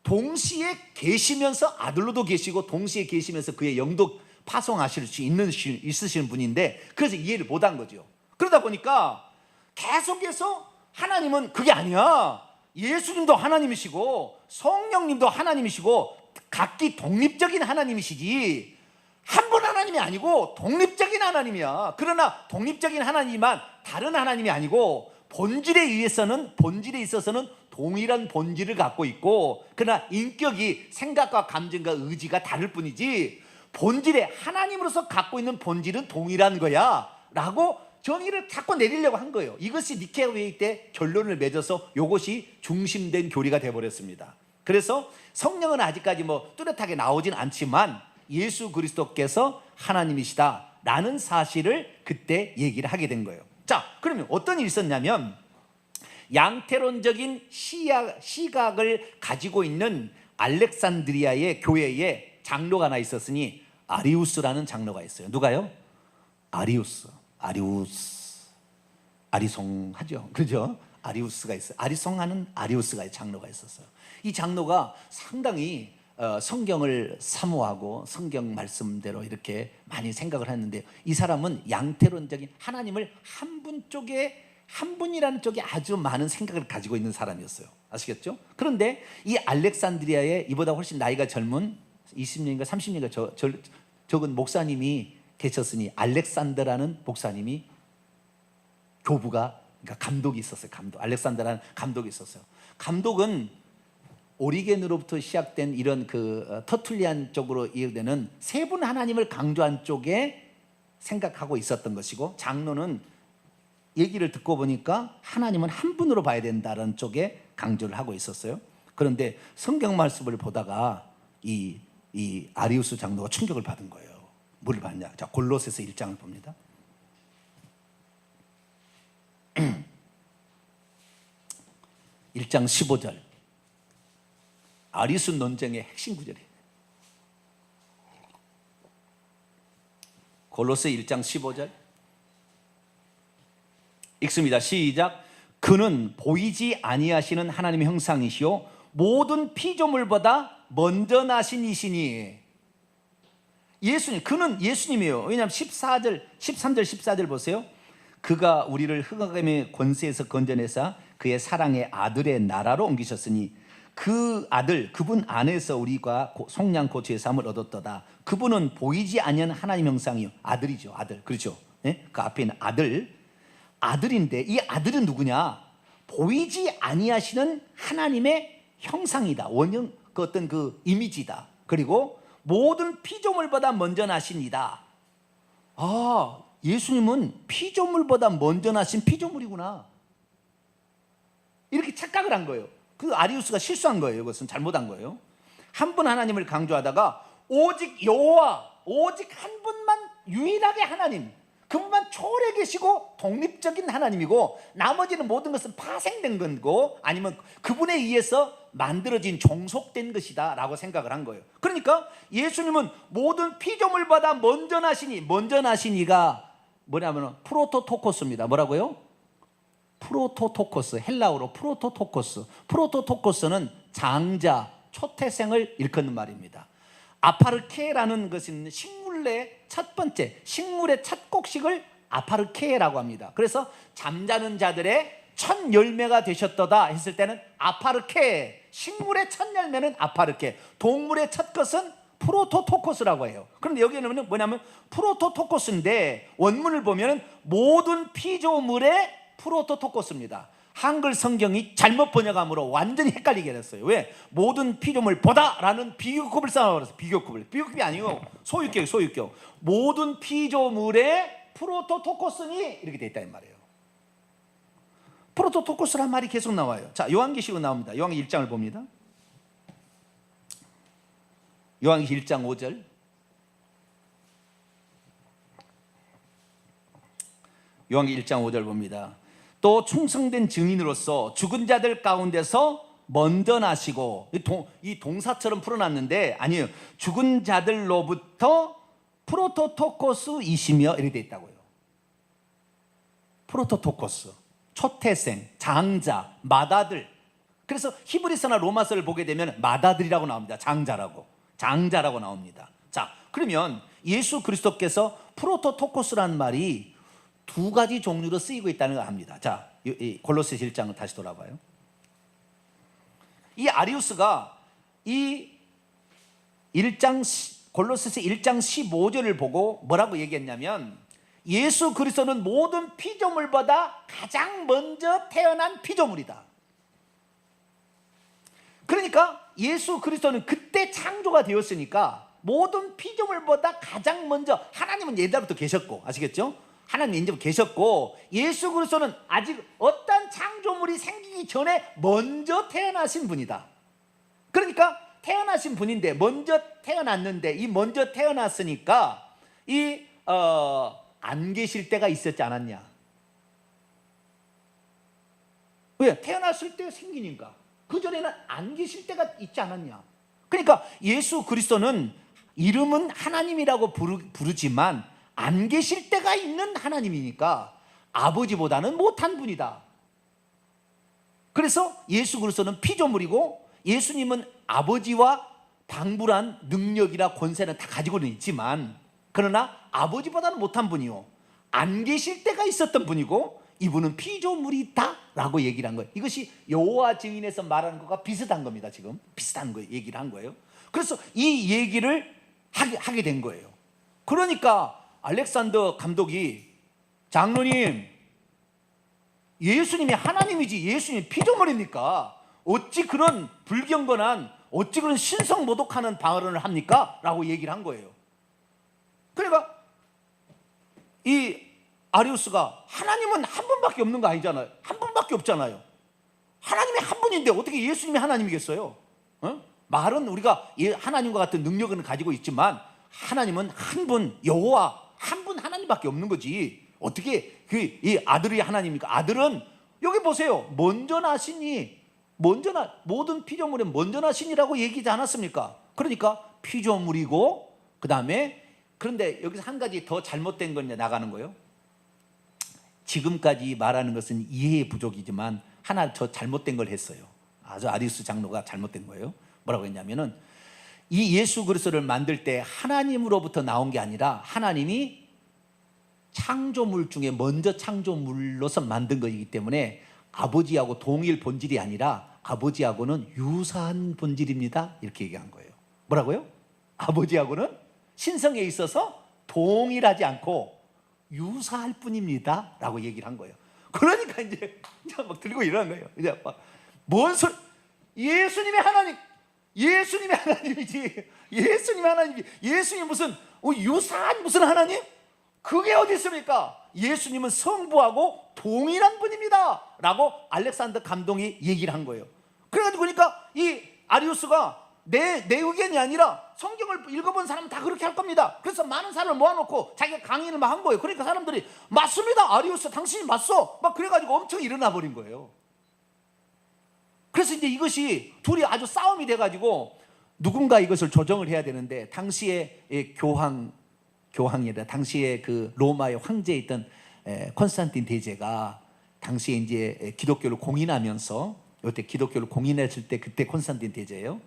동시에 계시면서 아들로도 계시고 동시에 계시면서 그의 영도 파송하실 수 있으신 분인데 그래서 이해를 못한 거죠. 그러다 보니까 계속해서 하나님은 그게 아니야. 예수님도 하나님이시고 성령님도 하나님이시고 각기 독립적인 하나님이시지 한 분 하나님이 아니고 독립적인 하나님이야. 그러나 독립적인 하나님이지만 다른 하나님이 아니고 본질에 있어서는 동일한 본질을 갖고 있고 그러나 인격이 생각과 감정과 의지가 다를 뿐이지 본질에 하나님으로서 갖고 있는 본질은 동일한 거야 라고 정의를 자꾸 내리려고 한 거예요. 이것이 니케아 회의 때 결론을 맺어서 이것이 중심된 교리가 되어버렸습니다. 그래서 성령은 아직까지 뭐 뚜렷하게 나오진 않지만 예수 그리스도께서 하나님이시다 라는 사실을 그때 얘기를 하게 된 거예요. 자, 그러면 어떤 일이 있었냐면 양태론적인 시각을 가지고 있는 알렉산드리아의 교회에 장로가 하나 있었으니 아리우스라는 장로가 있어요. 누가요? 아리우스. 아리송하죠. 그죠? 아리우스가 있어요. 아리송하는 아리우스가 장로가 있었어요. 이 장로가 상당히 성경을 사모하고 성경 말씀대로 이렇게 많이 생각을 했는데 이 사람은 양태론적인 하나님을 한 분이라는 쪽에 아주 많은 생각을 가지고 있는 사람이었어요. 아시겠죠? 그런데 이 알렉산드리아에 이보다 훨씬 나이가 젊은 20년인가 30년인가 적은 목사님이 계셨으니 알렉산더라는 목사님이 교부가 그러니까 감독이 있었어요. 알렉산더라는 감독이 있었어요. 감독은 오리겐으로부터 시작된 이런 터툴리안 쪽으로 이해되는 세 분 하나님을 강조한 쪽에 생각하고 있었던 것이고, 장로는 얘기를 듣고 보니까 하나님은 한 분으로 봐야 된다는 쪽에 강조를 하고 있었어요. 그런데 성경 말씀을 보다가 이 아리우스 장로가 충격을 받은 거예요. 뭘 봤냐? 자, 골로새서 1장을 봅니다. 1장 15절. 아리우스 논쟁의 핵심 구절이에요. 골로새 1장 15절 읽습니다. 시작. 그는 보이지 아니하시는 하나님의 형상이시요 모든 피조물보다 먼저 나신 이시니. 예수님, 그는 예수님이에요. 왜냐하면 13절 14절 보세요. 그가 우리를 흑암의 권세에서 건져내사 그의 사랑의 아들의 나라로 옮기셨으니 그 아들, 그분 안에서 우리가 속량 고초의 삶을 얻었도다. 그분은 보이지 아니하는 하나님 형상이요. 아들이죠. 아들. 그렇죠. 네? 그 앞에 있는 아들인데 이 아들은 누구냐? 보이지 아니하시는 하나님의 형상이다. 원형, 그 어떤 그 이미지다. 그리고 모든 피조물보다 먼저 나신이다. 아, 예수님은 피조물보다 먼저 나신 피조물이구나. 이렇게 착각을 한 거예요. 그 아리우스가 실수한 거예요. 이것은 잘못한 거예요. 한 분 하나님을 강조하다가 오직 여호와, 오직 한 분만 유일하게 하나님, 그분만 초월해 계시고 독립적인 하나님이고 나머지는 모든 것은 파생된 거고 아니면 그분에 의해서 만들어진 종속된 것이다 라고 생각을 한 거예요. 그러니까 예수님은 모든 피조물보다 먼저 나시니가 뭐냐면 프로토토코스입니다. 뭐라고요? 프로토토코스, 헬라어로 프로토토코스. 프로토토코스는 장자, 초태생을 일컫는 말입니다. 아파르케라는 것은 식물의 첫 번째, 식물의 첫 곡식을 아파르케라고 합니다. 그래서 잠자는 자들의 첫 열매가 되셨도다 했을 때는 아파르케, 식물의 첫 열매는 아파르케, 동물의 첫 것은 프로토토코스라고 해요. 그런데 여기는 뭐냐면 프로토토코스인데 원문을 보면 모든 피조물의 프로토토코스입니다. 한글 성경이 잘못 번역함으로 완전히 헷갈리게 됐어요. 왜? 모든 피조물보다 라는 비교급을 써버렸어요. 비교급이 아니고 소유격. 모든 피조물의 프로토토코스니 이렇게 돼 있다는 말이에요. 프로토토코스란 말이 계속 나와요. 자, 요한계시록 나옵니다. 요한계시록 1장을 봅니다. 요한계시록 1장 5절. 요한계시록 1장 5절 봅니다. 또 충성된 증인으로서 죽은 자들 가운데서 먼저 나시고, 이 동사처럼 풀어놨는데 아니에요. 죽은 자들로부터 프로토토코스이시며 이렇게 돼 있다고요. 프로토토코스, 초태생, 장자, 맏아들. 그래서 히브리서나 로마서를 보게 되면 맏아들이라고 나옵니다. 장자라고 나옵니다. 자, 그러면 예수 그리스도께서 프로토토코스라는 말이 두 가지 종류로 쓰이고 있다는 걸 압니다. 자, 골로새 1장을 다시 돌아봐요. 이 아리우스가 이 골로새서 1장 15절을 보고 뭐라고 얘기했냐면 예수 그리스도는 모든 피조물보다 가장 먼저 태어난 피조물이다. 그러니까 예수 그리스도는 그때 창조가 되었으니까 모든 피조물보다 가장 먼저, 하나님은 옛날부터 계셨고, 아시겠죠? 하나님 인제부터 계셨고 예수 그리스도는 아직 어떤 창조물이 생기기 전에 먼저 태어나신 분이다. 그러니까 태어나신 분인데 먼저 태어났는데 이 먼저 태어났으니까 안 계실 때가 있었지 않았냐? 왜? 태어났을 때 생기니까. 그전에는 안 계실 때가 있지 않았냐? 그러니까 예수 그리스도는 이름은 하나님이라고 부르지만 안 계실 때가 있는 하나님이니까 아버지보다는 못한 분이다. 그래서 예수 그리스도는 피조물이고 예수님은 아버지와 방불한 능력이나 권세는 다 가지고는 있지만 그러나 아버지보다는 못한 분이요, 안 계실 때가 있었던 분이고 이분은 피조물이다 라고 얘기를 한 거예요. 이것이 여호와 증인에서 말하는 것과 비슷한 겁니다. 지금 비슷한 거 얘기를 한 거예요. 그래서 이 얘기를 하게 된 거예요. 그러니까 알렉산더 감독이 장로님, 예수님이 하나님이지 예수님이 피조물입니까? 어찌 그런 불경건한, 어찌 그런 신성모독하는 발언을 합니까? 라고 얘기를 한 거예요. 그러니까 이 아리우스가 하나님은 한 분밖에 없는 거 아니잖아요. 한 분밖에 없잖아요. 하나님이 한 분인데 어떻게 예수님이 하나님이겠어요? 말은 우리가 하나님과 같은 능력은 가지고 있지만 하나님은 한 분, 여호와 한 분 하나님밖에 없는 거지. 어떻게 이 아들이 하나님입니까? 아들은 여기 보세요. 먼저 나시니, 모든 피조물에 먼저 나시니라고 얘기하지 않았습니까? 그러니까 피조물이고, 그 다음에 그런데 여기서 한 가지 더 잘못된 건 나가는 거예요. 지금까지 말하는 것은 이해의 부족이지만 하나 더 잘못된 걸 했어요. 아주 아리우스 장로가 잘못된 거예요. 뭐라고 했냐면은 이 예수 그리스도를 만들 때 하나님으로부터 나온 게 아니라 하나님이 창조물 중에 먼저 창조물로서 만든 것이기 때문에 아버지하고 동일 본질이 아니라 아버지하고는 유사한 본질입니다. 이렇게 얘기한 거예요. 뭐라고요? 아버지하고는 신성에 있어서 동일하지 않고 유사할 뿐입니다 라고 얘기를 한 거예요. 그러니까 이제 막 들고 일어난 거예요. 이제 뭔 소리? 예수님이 하나님이지. 예수님이 무슨 유사한 무슨 하나님? 그게 어디 있습니까? 예수님은 성부하고 동일한 분입니다 라고 알렉산더 감독이 얘기를 한 거예요. 그래가지고 그러니까 이 아리우스가 내 의견이 아니라 성경을 읽어본 사람은 다 그렇게 할 겁니다. 그래서 많은 사람을 모아놓고 자기가 강의를 막 한 거예요. 그러니까 사람들이 맞습니다, 아리우스 당신이 맞소, 막 그래가지고 엄청 일어나 버린 거예요. 그래서 이제 이것이 둘이 아주 싸움이 돼가지고 누군가 이것을 조정을 해야 되는데 당시에 교황이라 당시에 그 로마의 황제에 있던 콘스탄틴 대제가 당시에 이제 기독교를 공인하면서, 이때 기독교를 공인했을 때 그때 콘스탄틴 대제예요.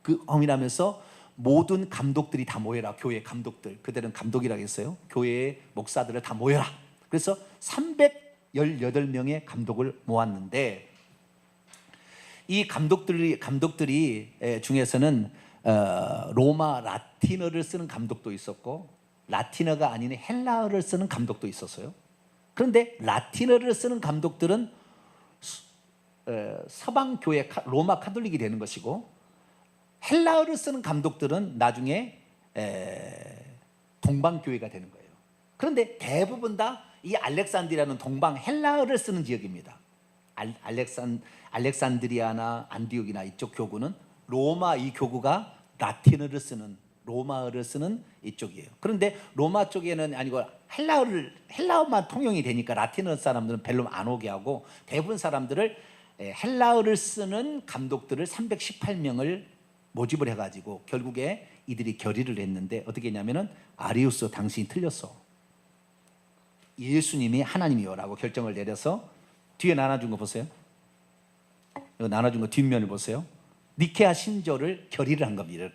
그 공인하면서 모든 감독들이 다 모여라. 교회 감독들, 그들은 감독이라고 했어요. 교회의 목사들을 다 모여라. 그래서 318명의 감독을 모았는데 이 감독들이 중에서는 로마 라틴어를 쓰는 감독도 있었고 라틴어가 아닌 헬라어를 쓰는 감독도 있었어요. 그런데 라틴어를 쓰는 감독들은 서방 교회 로마 카톨릭이 되는 것이고 헬라어를 쓰는 감독들은 나중에 동방 교회가 되는 거예요. 그런데 대부분 다 이 알렉산드리아는 동방 헬라어를 쓰는 지역입니다. 알렉산드리아나 안디옥이나 이쪽 교구는 로마 이 교구가 라틴어를 쓰는 로마어를 쓰는 이쪽이에요. 그런데 로마 쪽에는 아니고 헬라어만 통용이 되니까 라틴어 사람들은 별로 안 오게 하고 대부분 사람들을 헬라어를 쓰는 감독들을 318명을 모집을 해가지고 결국에 이들이 결의를 했는데 어떻게 했냐면은 아리우스 당신이 틀렸어. 예수님이 하나님이요라고 결정을 내려서 뒤에 나눠준 거 보세요. 이거 나눠준 거 뒷면을 보세요. 니케아 신조를 결의를 한 겁니다.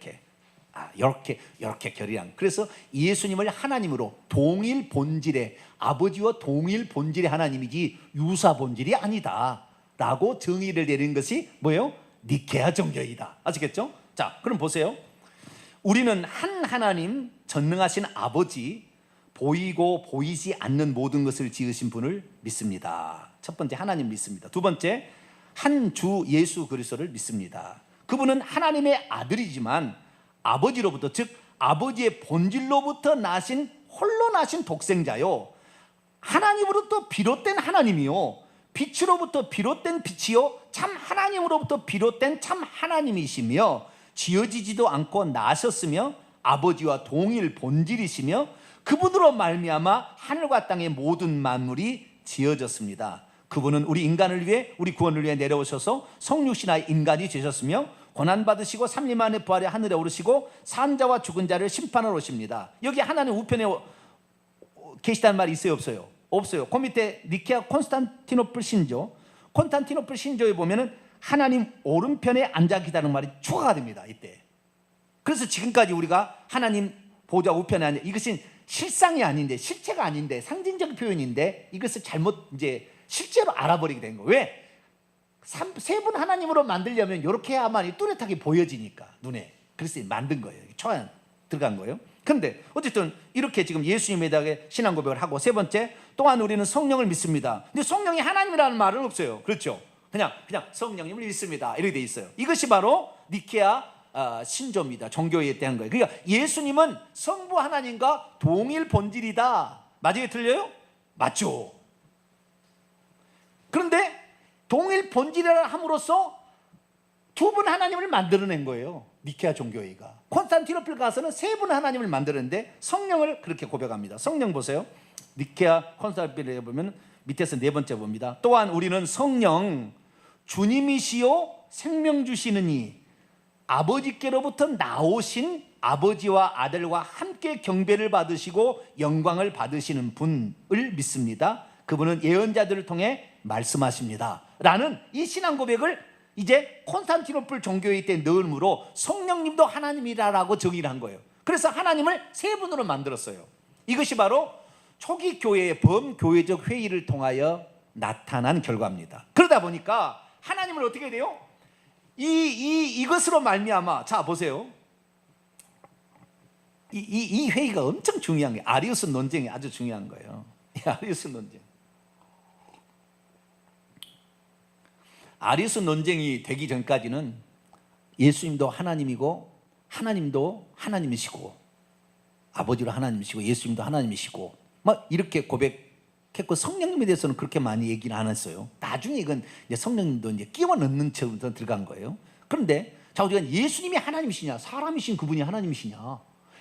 이렇게 결의한. 그래서 예수님을 하나님으로 동일 본질의 아버지와 동일 본질의 하나님이지 유사 본질이 아니다라고 정의를 내린 것이 뭐예요? 니케아 정교이다. 아시겠죠? 자, 그럼 보세요. 우리는 한 하나님, 전능하신 아버지, 보이고 보이지 않는 모든 것을 지으신 분을 믿습니다. 첫 번째, 하나님 믿습니다. 두 번째, 한 주 예수 그리스도를 믿습니다. 그분은 하나님의 아들이지만 아버지로부터, 즉 아버지의 본질로부터 나신 홀로 나신 독생자요, 하나님으로부터 비롯된 하나님이요, 빛으로부터 비롯된 빛이요, 참 하나님으로부터 비롯된 참 하나님이시며 지어지지도 않고 나셨으며 아버지와 동일 본질이시며 그분으로 말미암아 하늘과 땅의 모든 만물이 지어졌습니다. 그분은 우리 인간을 위해, 우리 구원을 위해 내려오셔서 성육신하여 인간이 되셨으며 고난받으시고 3일 만에 부활해 하늘에 오르시고 산자와 죽은 자를 심판하러 오십니다. 여기 하나님 우편에 계시다는 말이 있어요, 없어요? 없어요. 그 밑에 니케아 콘스탄티노플 신조에 보면은 하나님 오른편에 앉아 계시다는 말이 추가가 됩니다. 이때. 그래서 지금까지 우리가 하나님 보좌 우편에 앉아, 이것은 실상이 아닌데, 실체가 아닌데, 상징적 표현인데 이것을 잘못 이제 실제로 알아버리게 된 거예요. 왜? 세 분 하나님으로 만들려면 이렇게 해야만 뚜렷하게 보여지니까 눈에. 그래서 만든 거예요. 초안 들어간 거예요. 그런데 어쨌든 이렇게 지금 예수님에 대해 신앙 고백을 하고, 세 번째, 또한 우리는 성령을 믿습니다. 근데 성령이 하나님이라는 말은 없어요. 그렇죠? 그냥 성령님을 믿습니다. 이렇게 돼 있어요. 이것이 바로 니케아 신조입니다. 종교에 대한 거예요. 그러니까 예수님은 성부 하나님과 동일 본질이다 맞아요, 틀려요? 맞죠. 그런데 동일 본질이라 함으로써 두 분 하나님을 만들어낸 거예요. 니케아 종교회의가. 콘스탄티노플 가서는 세 분 하나님을 만들었는데 성령을 그렇게 고백합니다. 성령 보세요. 니케아 콘스탄티노플에 보면 밑에서 네 번째 봅니다. 또한 우리는 성령 주님이시요 생명 주시는 이 아버지께로부터 나오신 아버지와 아들과 함께 경배를 받으시고 영광을 받으시는 분을 믿습니다. 그분은 예언자들을 통해 말씀하십니다 라는 이 신앙 고백을 이제 콘스탄티노플 종교회의 때 넣음으로 성령님도 하나님이라고 정의를 한 거예요. 그래서 하나님을 세 분으로 만들었어요. 이것이 바로 초기 교회의 범교회적 회의를 통하여 나타난 결과입니다. 그러다 보니까 하나님을 어떻게 돼요? 이것으로 말미암아, 자 보세요. 이 회의가 엄청 중요한 거예요. 아리우스 논쟁이 아주 중요한 거예요. 아리우스 논쟁. 아리우스 논쟁이 되기 전까지는 예수님도 하나님이고 하나님도 하나님이시고 아버지로 하나님이시고 예수님도 하나님이시고 막 이렇게 고백했고 성령님에 대해서는 그렇게 많이 얘기는 안 했어요. 나중에 이건 이제 성령님도 이제 끼워 넣는 처럼 들어간 거예요. 그런데 자, 우리가 예수님이 하나님이시냐 사람이신 그분이 하나님이시냐,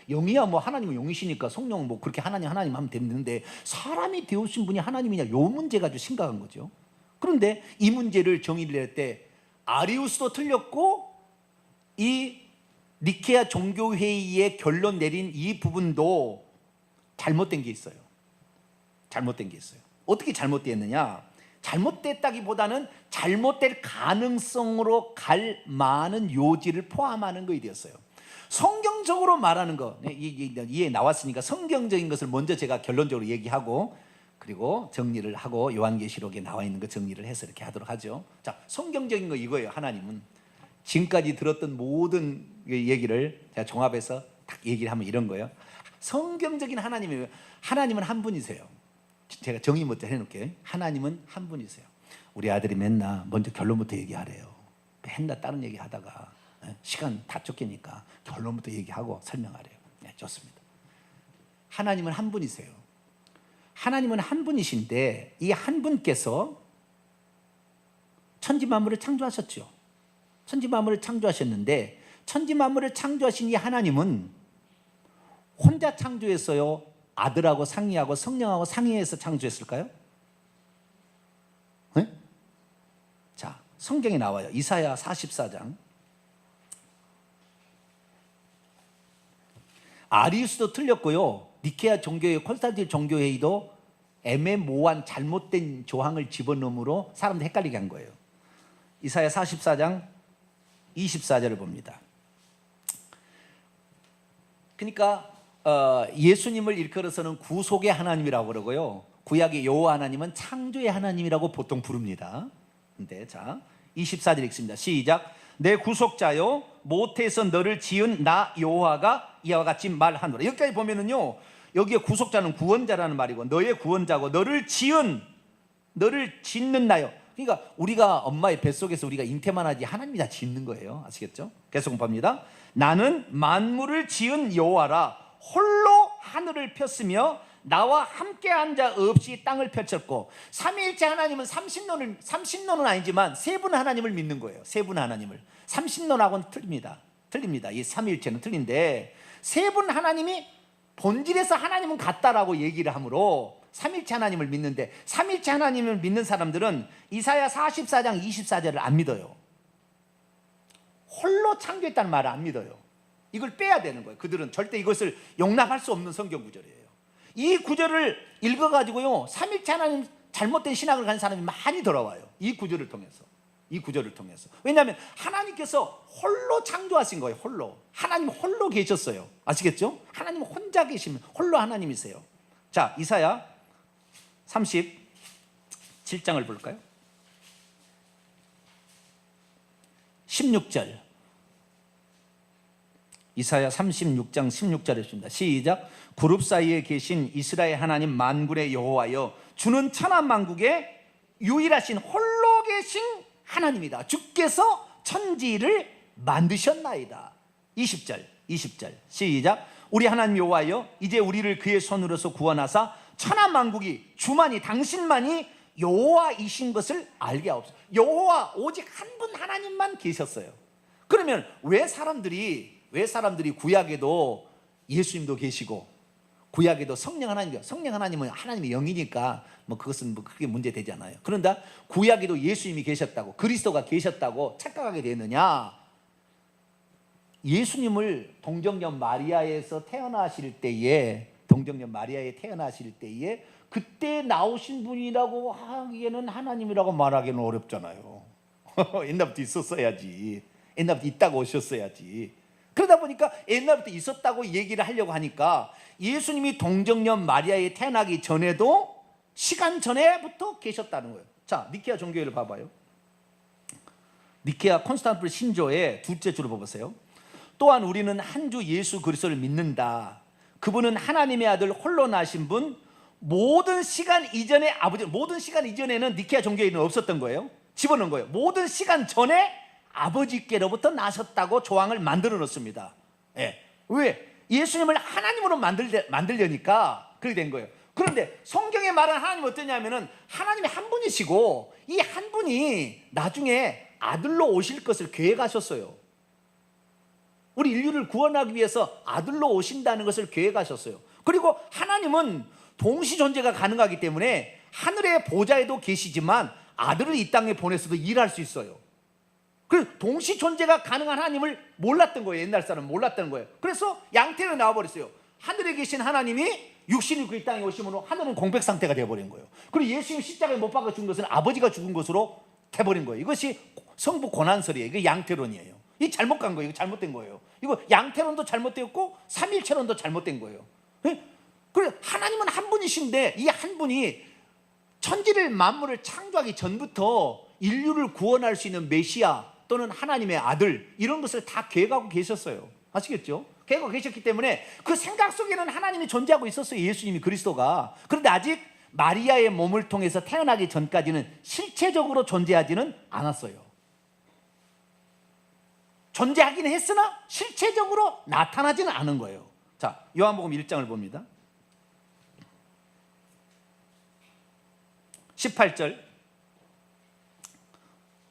영이야 뭐 하나님은 영이시니까 성령은 뭐 그렇게 하나님 하면 되는데 사람이 되오신 분이 하나님이냐, 요 문제가 아주 심각한 거죠. 그런데 이 문제를 정의를 낼 때 아리우스도 틀렸고 이 니케아 종교회의의 결론 내린 이 부분도 잘못된 게 있어요. 잘못된 게 있어요. 어떻게 잘못됐느냐? 잘못됐다기보다는 잘못될 가능성으로 갈 많은 요지를 포함하는 것이 되었어요. 성경적으로 말하는 거 이해 나왔으니까 성경적인 것을 먼저 제가 결론적으로 얘기하고 그리고 정리를 하고 요한계시록에 나와 있는 거 정리를 해서 이렇게 하도록 하죠. 자, 성경적인 거 이거예요. 하나님은 지금까지 들었던 모든 얘기를 제가 종합해서 딱 얘기를 하면 이런 거예요. 성경적인 하나님은 한 분이세요. 제가 정의 먼저 해놓을게요. 하나님은 한 분이세요. 우리 아들이 맨날 먼저 결론부터 얘기하래요. 맨날 다른 얘기 하다가 시간 다 쫓기니까 결론부터 얘기하고 설명하래요. 네, 좋습니다. 하나님은 한 분이세요. 하나님은 한 분이신데 이 한 분께서 천지 만물을 창조하셨죠. 천지 만물을 창조하셨는데 천지 만물을 창조하신 이 하나님은 혼자 창조했어요? 아들하고 상의하고 성령하고 상의해서 창조했을까요? 네? 자, 성경에 나와요. 이사야 44장. 아리우스도 틀렸고요. 니케아 종교회의, 콘스탄티노플 종교회의도 애매모호한 잘못된 조항을 집어넣음으로 사람들 헷갈리게 한 거예요. 이사야 44장 24절을 봅니다. 그러니까 예수님을 일컬어서는 구속의 하나님이라고 그러고요. 구약의 여호와 하나님은 창조의 하나님이라고 보통 부릅니다. 근데 자 24절 읽습니다. 시작. 내 구속자여 모태에서 너를 지은 나 여호와가 이와 같이 말하노라. 여기까지 보면은요, 여기에 구속자는 구원자라는 말이고 너의 구원자고 너를 짓는 나요. 그러니까 우리가 엄마의 뱃속에서 우리가 잉태만 하지 하나님이 다 짓는 거예요. 아시겠죠? 계속 봅니다. 나는 만물을 지은 여호와라. 홀로 하늘을 폈으며 나와 함께한 자 없이 땅을 펼쳤고. 삼위일체 하나님은 30논은 아니지만 세 분 하나님을 믿는 거예요. 세 분 하나님을. 30논하고는 틀립니다. 이 삼위일체는 틀린데 세 분 하나님이 본질에서 하나님은 같다라고 얘기를 하므로 삼위일체 하나님을 믿는데, 삼위일체 하나님을 믿는 사람들은 이사야 44장 24절을 안 믿어요. 홀로 창조했다는 말을 안 믿어요. 이걸 빼야 되는 거예요. 그들은 절대 이것을 용납할 수 없는 성경 구절이에요. 이 구절을 읽어가지고요, 삼위일체 하나님 잘못된 신학을 가진 사람이 많이 돌아와요. 이 구절을 통해서. 왜냐하면 하나님께서 홀로 창조하신 거예요. 홀로. 하나님 홀로 계셨어요. 아시겠죠? 하나님 혼자 계시면 홀로 하나님이세요. 자, 이사야 37장을 볼까요? 16절. 이사야 36장 16절에 있습니다. 시작. 그룹 사이에 계신 이스라엘 하나님 만군의 여호와여, 주는 천하 만국에 유일하신 홀로 계신 하나님이다. 주께서 천지를 만드셨나이다. 20절 시작. 우리 하나님 여호와여, 이제 우리를 그의 손으로서 구원하사 천하 만국이 주만이 당신만이 여호와이신 것을 알게 하옵소서. 여호와 오직 한 분 하나님만 계셨어요. 그러면 왜 사람들이 구약에도 예수님도 계시고 구약에도 성령 하나님은 하나님의 영이니까 뭐 그것은 뭐 크게 문제 되지 않아요. 그런데 구약에도 예수님이 계셨다고, 그리스도가 계셨다고 착각하게 되느냐? 예수님을 동정녀 마리아에서 태어나실 때에 그때 나오신 분이라고 하기에는 하나님이라고 말하기는 어렵잖아요. 옛날부터 있었어야지. 옛날부터 있다고 오셨어야지. 그러다 보니까 옛날부터 있었다고 얘기를 하려고 하니까 예수님이 동정녀 마리아에 태어나기 전에도 시간 전에부터 계셨다는 거예요. 자, 니케아 종교회를 봐봐요. 니케아 콘스탄티노플 신조의 둘째 줄을 봐보세요. 또한 우리는 한 주 예수 그리스도를 믿는다. 그분은 하나님의 아들 홀로 나신 분, 모든 시간 이전에는 니케아 종교회는 없었던 거예요. 집어넣은 거예요. 모든 시간 전에 아버지께로부터 나셨다고 조항을 만들어 놓습니다. 예. 왜? 예수님을 하나님으로 만들려니까 그렇게 된 거예요. 그런데 성경에 말하는 하나님은 어떠냐면은 하나님이 한 분이시고 이 한 분이 나중에 아들로 오실 것을 계획하셨어요. 우리 인류를 구원하기 위해서 아들로 오신다는 것을 계획하셨어요. 그리고 하나님은 동시 존재가 가능하기 때문에 하늘의 보좌에도 계시지만 아들을 이 땅에 보내서도 일할 수 있어요. 그래서 동시 존재가 가능한 하나님을 몰랐던 거예요. 옛날 사람은 몰랐던 거예요. 그래서 양태로 나와버렸어요. 하늘에 계신 하나님이 육신이 그 이 땅에 오시므로 하늘은 공백 상태가 되어버린 거예요. 그리고 예수님 십자가에 못 박아 죽은 것은 아버지가 죽은 것으로 돼버린 거예요. 이것이 성부 고난설이에요. 이게 양태론이에요. 이 잘못 간 거예요. 이거 잘못된 거예요. 이거 양태론도 잘못되었고 삼일체론도 잘못된 거예요. 그래, 하나님은 한 분이신데 이 한 분이 천지를 만물을 창조하기 전부터 인류를 구원할 수 있는 메시아 또는 하나님의 아들 이런 것을 다 계획하고 계셨어요. 아시겠죠? 계획하고 계셨기 때문에 그 생각 속에는 하나님이 존재하고 있었어요. 예수님이 그리스도가. 그런데 아직 마리아의 몸을 통해서 태어나기 전까지는 실체적으로 존재하지는 않았어요. 존재하기는 했으나 실체적으로 나타나지는 않은 거예요. 자, 요한복음 1장을 봅니다. 18절,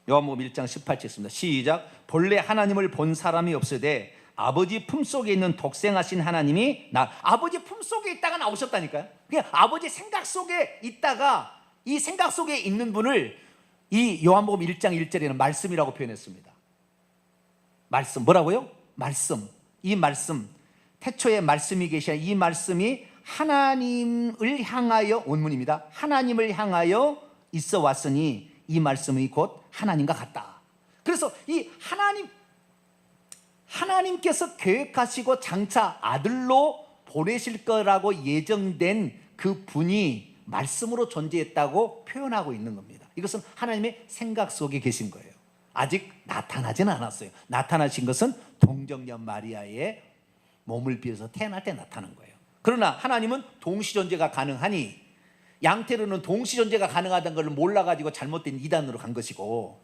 요한복음 1장 18절 있습니다. 시작. 본래 하나님을 본 사람이 없으되 아버지 품속에 있는 독생하신 하나님이 아버지 품속에 있다가 나오셨다니까요. 그냥 아버지 생각 속에 있다가 이 생각 속에 있는 분을 이 요한복음 1장 1절에는 말씀이라고 표현했습니다. 말씀, 뭐라고요? 말씀. 이 말씀, 태초에 말씀이 계시야 이 말씀이 하나님을 향하여, 원문입니다. 하나님을 향하여 있어 왔으니 이 말씀이 곧 하나님과 같다. 그래서 이 하나님께서 계획하시고 장차 아들로 보내실 거라고 예정된 그 분이 말씀으로 존재했다고 표현하고 있는 겁니다. 이것은 하나님의 생각 속에 계신 거예요. 아직 나타나지는 않았어요. 나타나신 것은 동정녀 마리아의 몸을 비워서 태어날 때 나타난 거예요. 그러나 하나님은 동시존재가 가능하니 양태로는 동시존재가 가능하다는 걸 몰라가지고 잘못된 이단으로 간 것이고,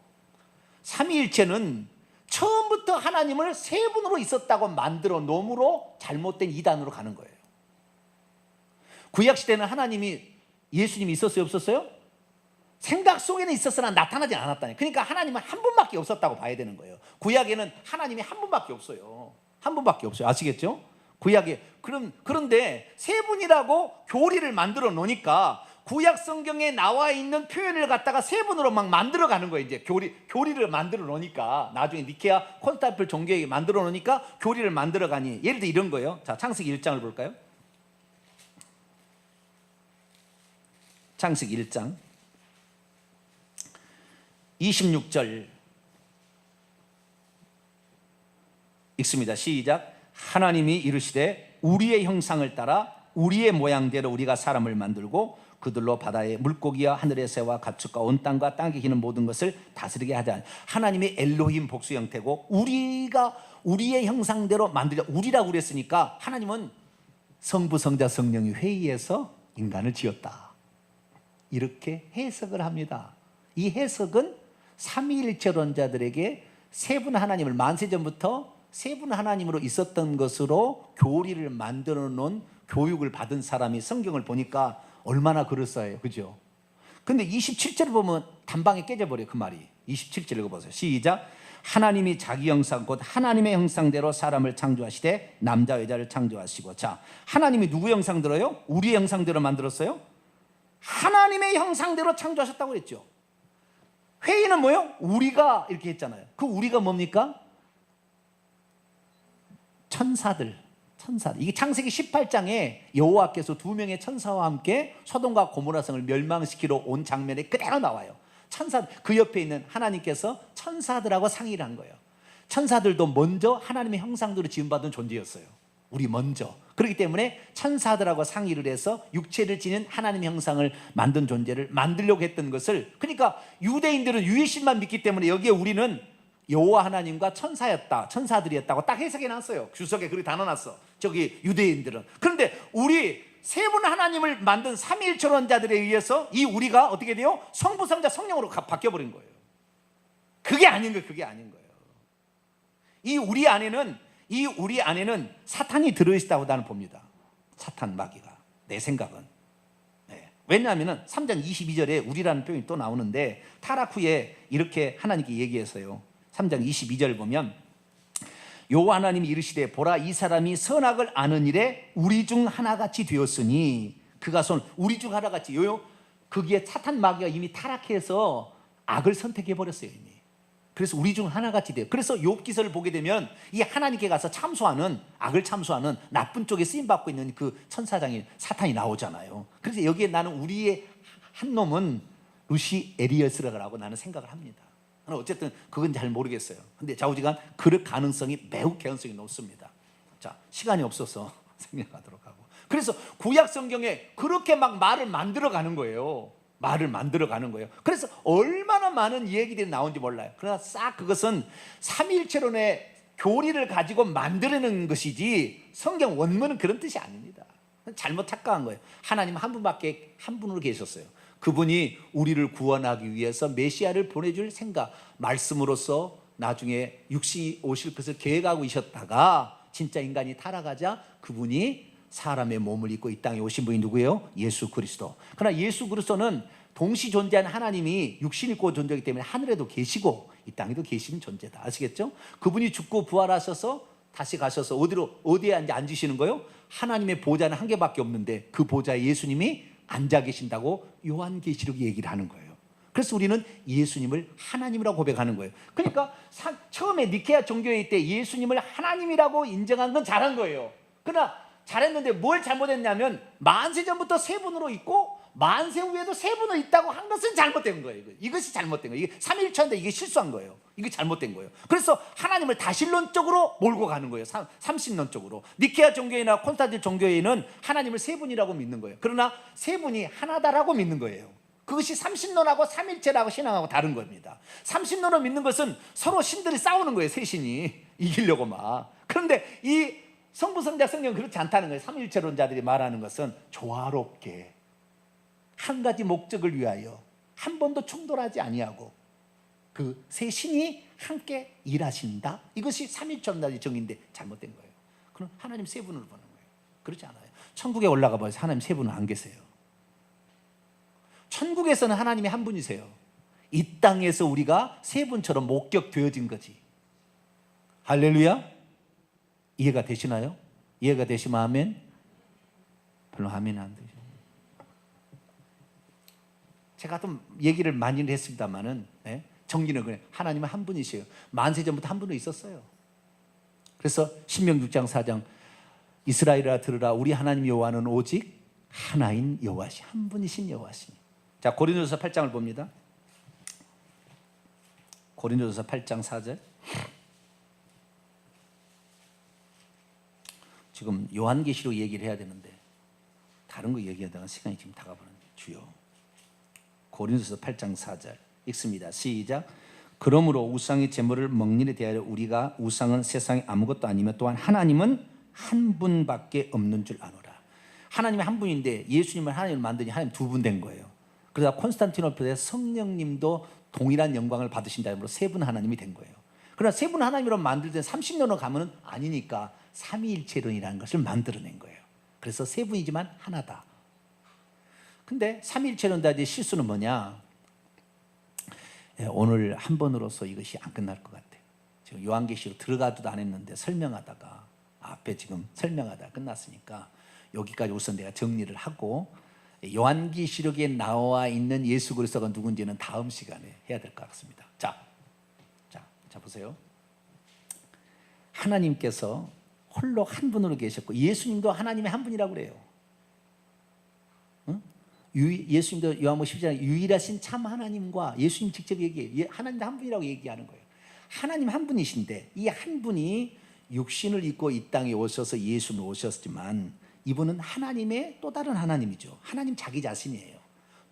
삼위일체는 처음부터 하나님을 세 분으로 있었다고 만들어 놓음으로 잘못된 이단으로 가는 거예요. 구약시대는 하나님이, 예수님이 있었어요? 없었어요? 생각 속에는 있었으나 나타나지 않았다니. 그러니까 하나님은 한 분밖에 없었다고 봐야 되는 거예요. 구약에는 하나님이 한 분밖에 없어요. 한 분밖에 없어요. 아시겠죠? 구약에. 그런데 세 분이라고 교리를 만들어 놓으니까 구약 성경에 나와 있는 표현을 갖다가 세 분으로 막 만들어 가는 거예요. 이제 교리를 만들어 놓으니까, 나중에 니케아 콘스탄티노플 종교에 만들어 놓으니까 교리를 만들어 가니, 예를 들어 이런 거예요. 자, 창세기 1장을 볼까요? 창세기 1장 26절 읽습니다. 시작. 하나님이 이르시되 우리의 형상을 따라 우리의 모양대로 우리가 사람을 만들고 그들로 바다의 물고기와 하늘의 새와 가축과 온 땅과 땅에 기는 모든 것을 다스리게 하자. 하나님의 엘로힘 복수 형태고 우리가 우리의 형상대로 만들자. 우리라고 그랬으니까 하나님은 성부 성자 성령이 회의해서 인간을 지었다, 이렇게 해석을 합니다. 이 해석은 삼위일체론자들에게 세 분 하나님을 만세전부터 세 분 하나님으로 있었던 것으로 교리를 만들어 놓은, 교육을 받은 사람이 성경을 보니까 얼마나 그럴싸해요. 그죠? 근데 27절을 보면 단방에 깨져버려요. 그 말이. 27절 읽어보세요. 시작. 하나님이 자기 형상 곧 하나님의 형상대로 사람을 창조하시되 남자 여자를 창조하시고. 자, 하나님이 누구 형상대로요? 우리의 형상대로 만들었어요? 하나님의 형상대로 창조하셨다고 했죠. 회의는 뭐예요? 우리가 이렇게 했잖아요. 그 우리가 뭡니까? 천사들. 이게 창세기 18장에 여호와께서 두 명의 천사와 함께 소돔과 고모라 성을 멸망시키러 온 장면에 그대로 나와요. 천사, 그 옆에 있는 하나님께서 천사들하고 상의를 한 거예요. 천사들도 먼저 하나님의 형상대로 지음받은 존재였어요. 우리 먼저. 그렇기 때문에 천사들하고 상의를 해서 육체를 지닌 하나님의 형상을 만든 존재를 만들려고 했던 것을, 그러니까 유대인들은 유일신만 믿기 때문에 여기에 우리는 여호와 하나님과 천사들이었다고 딱 해석해 놨어요. 주석에 그렇게 단어놨어. 저기 유대인들은. 그런데 우리 세 분 하나님을 만든 삼위일체론자들에 의해서 이 우리가 어떻게 돼요? 성부, 성자, 성령으로 바뀌어버린 거예요. 그게 아닌 거예요. 이 우리 안에는 사탄이 들어있다고 나는 봅니다. 사탄 마귀가. 내 생각은. 네. 왜냐하면 3장 22절에 우리라는 표현이 또 나오는데, 타락 후에 이렇게 하나님께 얘기했어요. 3장 22절 보면 여호와 하나님이 이르시되 보라 이 사람이 선악을 아는 일에 우리 중 하나같이 되었으니, 그가 우리 중 하나같이 거기에 사탄 마귀가 이미 타락해서 악을 선택해 버렸어요. 이미. 그래서 우리 중 하나같이 돼요. 그래서 욥기서를 보게 되면 이 하나님께 가서 악을 참소하는 나쁜 쪽에 쓰임 받고 있는 그 천사장이 사탄이 나오잖아요. 그래서 여기에 나는 우리의 한 놈은 루시 에리어스라고 나는 생각을 합니다. 어쨌든 그건 잘 모르겠어요. 근데 좌우지간 그럴 가능성이 매우 개연성이 높습니다. 자, 시간이 없어서 생략하도록 하고. 그래서 구약 성경에 그렇게 막 말을 만들어 가는 거예요. 그래서 얼마나 많은 얘기들이 나온지 몰라요. 그러나 싹 그것은 삼위일체론의 교리를 가지고 만들어내는 것이지 성경 원문은 그런 뜻이 아닙니다. 잘못 착각한 거예요. 하나님 한 분으로 계셨어요. 그분이 우리를 구원하기 위해서 메시아를 보내줄 생각, 말씀으로서 나중에 육신이 오실 것을 계획하고 있었다가 진짜 인간이 타락하자 그분이 사람의 몸을 입고 이 땅에 오신 분이 누구예요? 예수 그리스도. 그러나 예수 그리스도는 동시 존재하는 하나님이 육신 입고 존재이기 때문에 하늘에도 계시고 이 땅에도 계시는 존재다. 아시겠죠? 그분이 죽고 부활하셔서 다시 가셔서 어디에 앉으시는 거예요? 하나님의 보좌는 한 개밖에 없는데 그 보좌에 예수님이 앉아 계신다고 요한계시록이 얘기를 하는 거예요. 그래서 우리는 예수님을 하나님이라고 고백하는 거예요. 그러니까 처음에 니케아 종교회의 때 예수님을 하나님이라고 인정한 건 잘한 거예요. 그러나 잘했는데 뭘 잘못했냐면 만세 전부터 세 분으로 있고 만세 후에도 세 분으로 있다고 한 것은 잘못된 거예요. 이것이 잘못된 거예요. 이게 삼위일체인데 이게 실수한 거예요. 이게 잘못된 거예요. 그래서 하나님을 다신론적으로 몰고 가는 거예요. 삼신론적으로. 니케아 종교회나 콘스탄틴 종교회는 하나님을 세 분이라고 믿는 거예요. 그러나 세 분이 하나다라고 믿는 거예요. 그것이 삼신론하고 삼일체라고 신앙하고 다른 겁니다. 삼신론을 믿는 것은 서로 신들이 싸우는 거예요. 세 신이 이기려고 막. 그런데 이 성부, 성자, 성령은 그렇지 않다는 거예요. 삼일체론자들이 말하는 것은 조화롭게 한 가지 목적을 위하여 한 번도 충돌하지 아니하고 그 세 신이 함께 일하신다. 이것이 삼일체론자의 정의인데 잘못된 거예요. 그럼 하나님 세 분을 보는 거예요. 그렇지 않아요. 천국에 올라가 봐서 하나님 세 분은 안 계세요. 천국에서는 하나님이 한 분이세요. 이 땅에서 우리가 세 분처럼 목격되어진 거지. 할렐루야. 이해가 되시나요? 이해가 되시면 아멘. 별로 아멘 안 되죠. 제가 좀 얘기를 많이 했습니다만은 정리는 그래. 하나님은 한 분이세요. 만세 전부터 한 분은 있었어요. 그래서 신명 6장 4장 이스라엘아 들으라 우리 하나님 여호와는 오직 하나인 여호와시 한 분이신 여호와시니. 자, 고린도서 8장을 봅니다. 고린도서 8장 4절. 지금 요한계시록 얘기를 해야 되는데 다른 거 얘기하다가 시간이 지금 다가버렸네. 주여. 고린도서 8장 4절 읽습니다. 시작. 그러므로 우상의 제물을 먹는 일에 대하여 우리가 우상은 세상에 아무것도 아니며 또한 하나님은 한 분밖에 없는 줄 아노라. 하나님이 한 분인데 예수님을 하나님을 만드니 하나님 두 분 된 거예요. 그러다 콘스탄티노플에 성령님도 동일한 영광을 받으신다므로 세 분 하나님이 된 거예요. 그러나 세 분 하나님으로 만들 때 30년으로 가면 아니니까 삼위일체론이라는 것을 만들어낸 거예요. 그래서 세 분이지만 하나다. 근데 삼위일체론자의 실수는 뭐냐? 오늘 한 번으로서 이것이 안 끝날 것 같아요. 지금 요한계시로 들어가도 안 했는데 설명하다가 앞에 지금 설명하다가 끝났으니까 여기까지 우선 내가 정리를 하고 요한계시록에 나와 있는 예수 그리스도가 누군지는 다음 시간에 해야 될 것 같습니다. 자 보세요. 하나님께서 홀로 한 분으로 계셨고 예수님도 하나님의 한 분이라고 그래요. 응? 예수님도 요한복음 12장 유일하신 참 하나님과 예수님 직접 얘기해요. 하나님도 한 분이라고 얘기하는 거예요. 하나님 한 분이신데 이 한 분이 육신을 입고 이 땅에 오셔서 예수는 오셨지만 이분은 하나님의 또 다른 하나님이죠. 하나님 자기 자신이에요.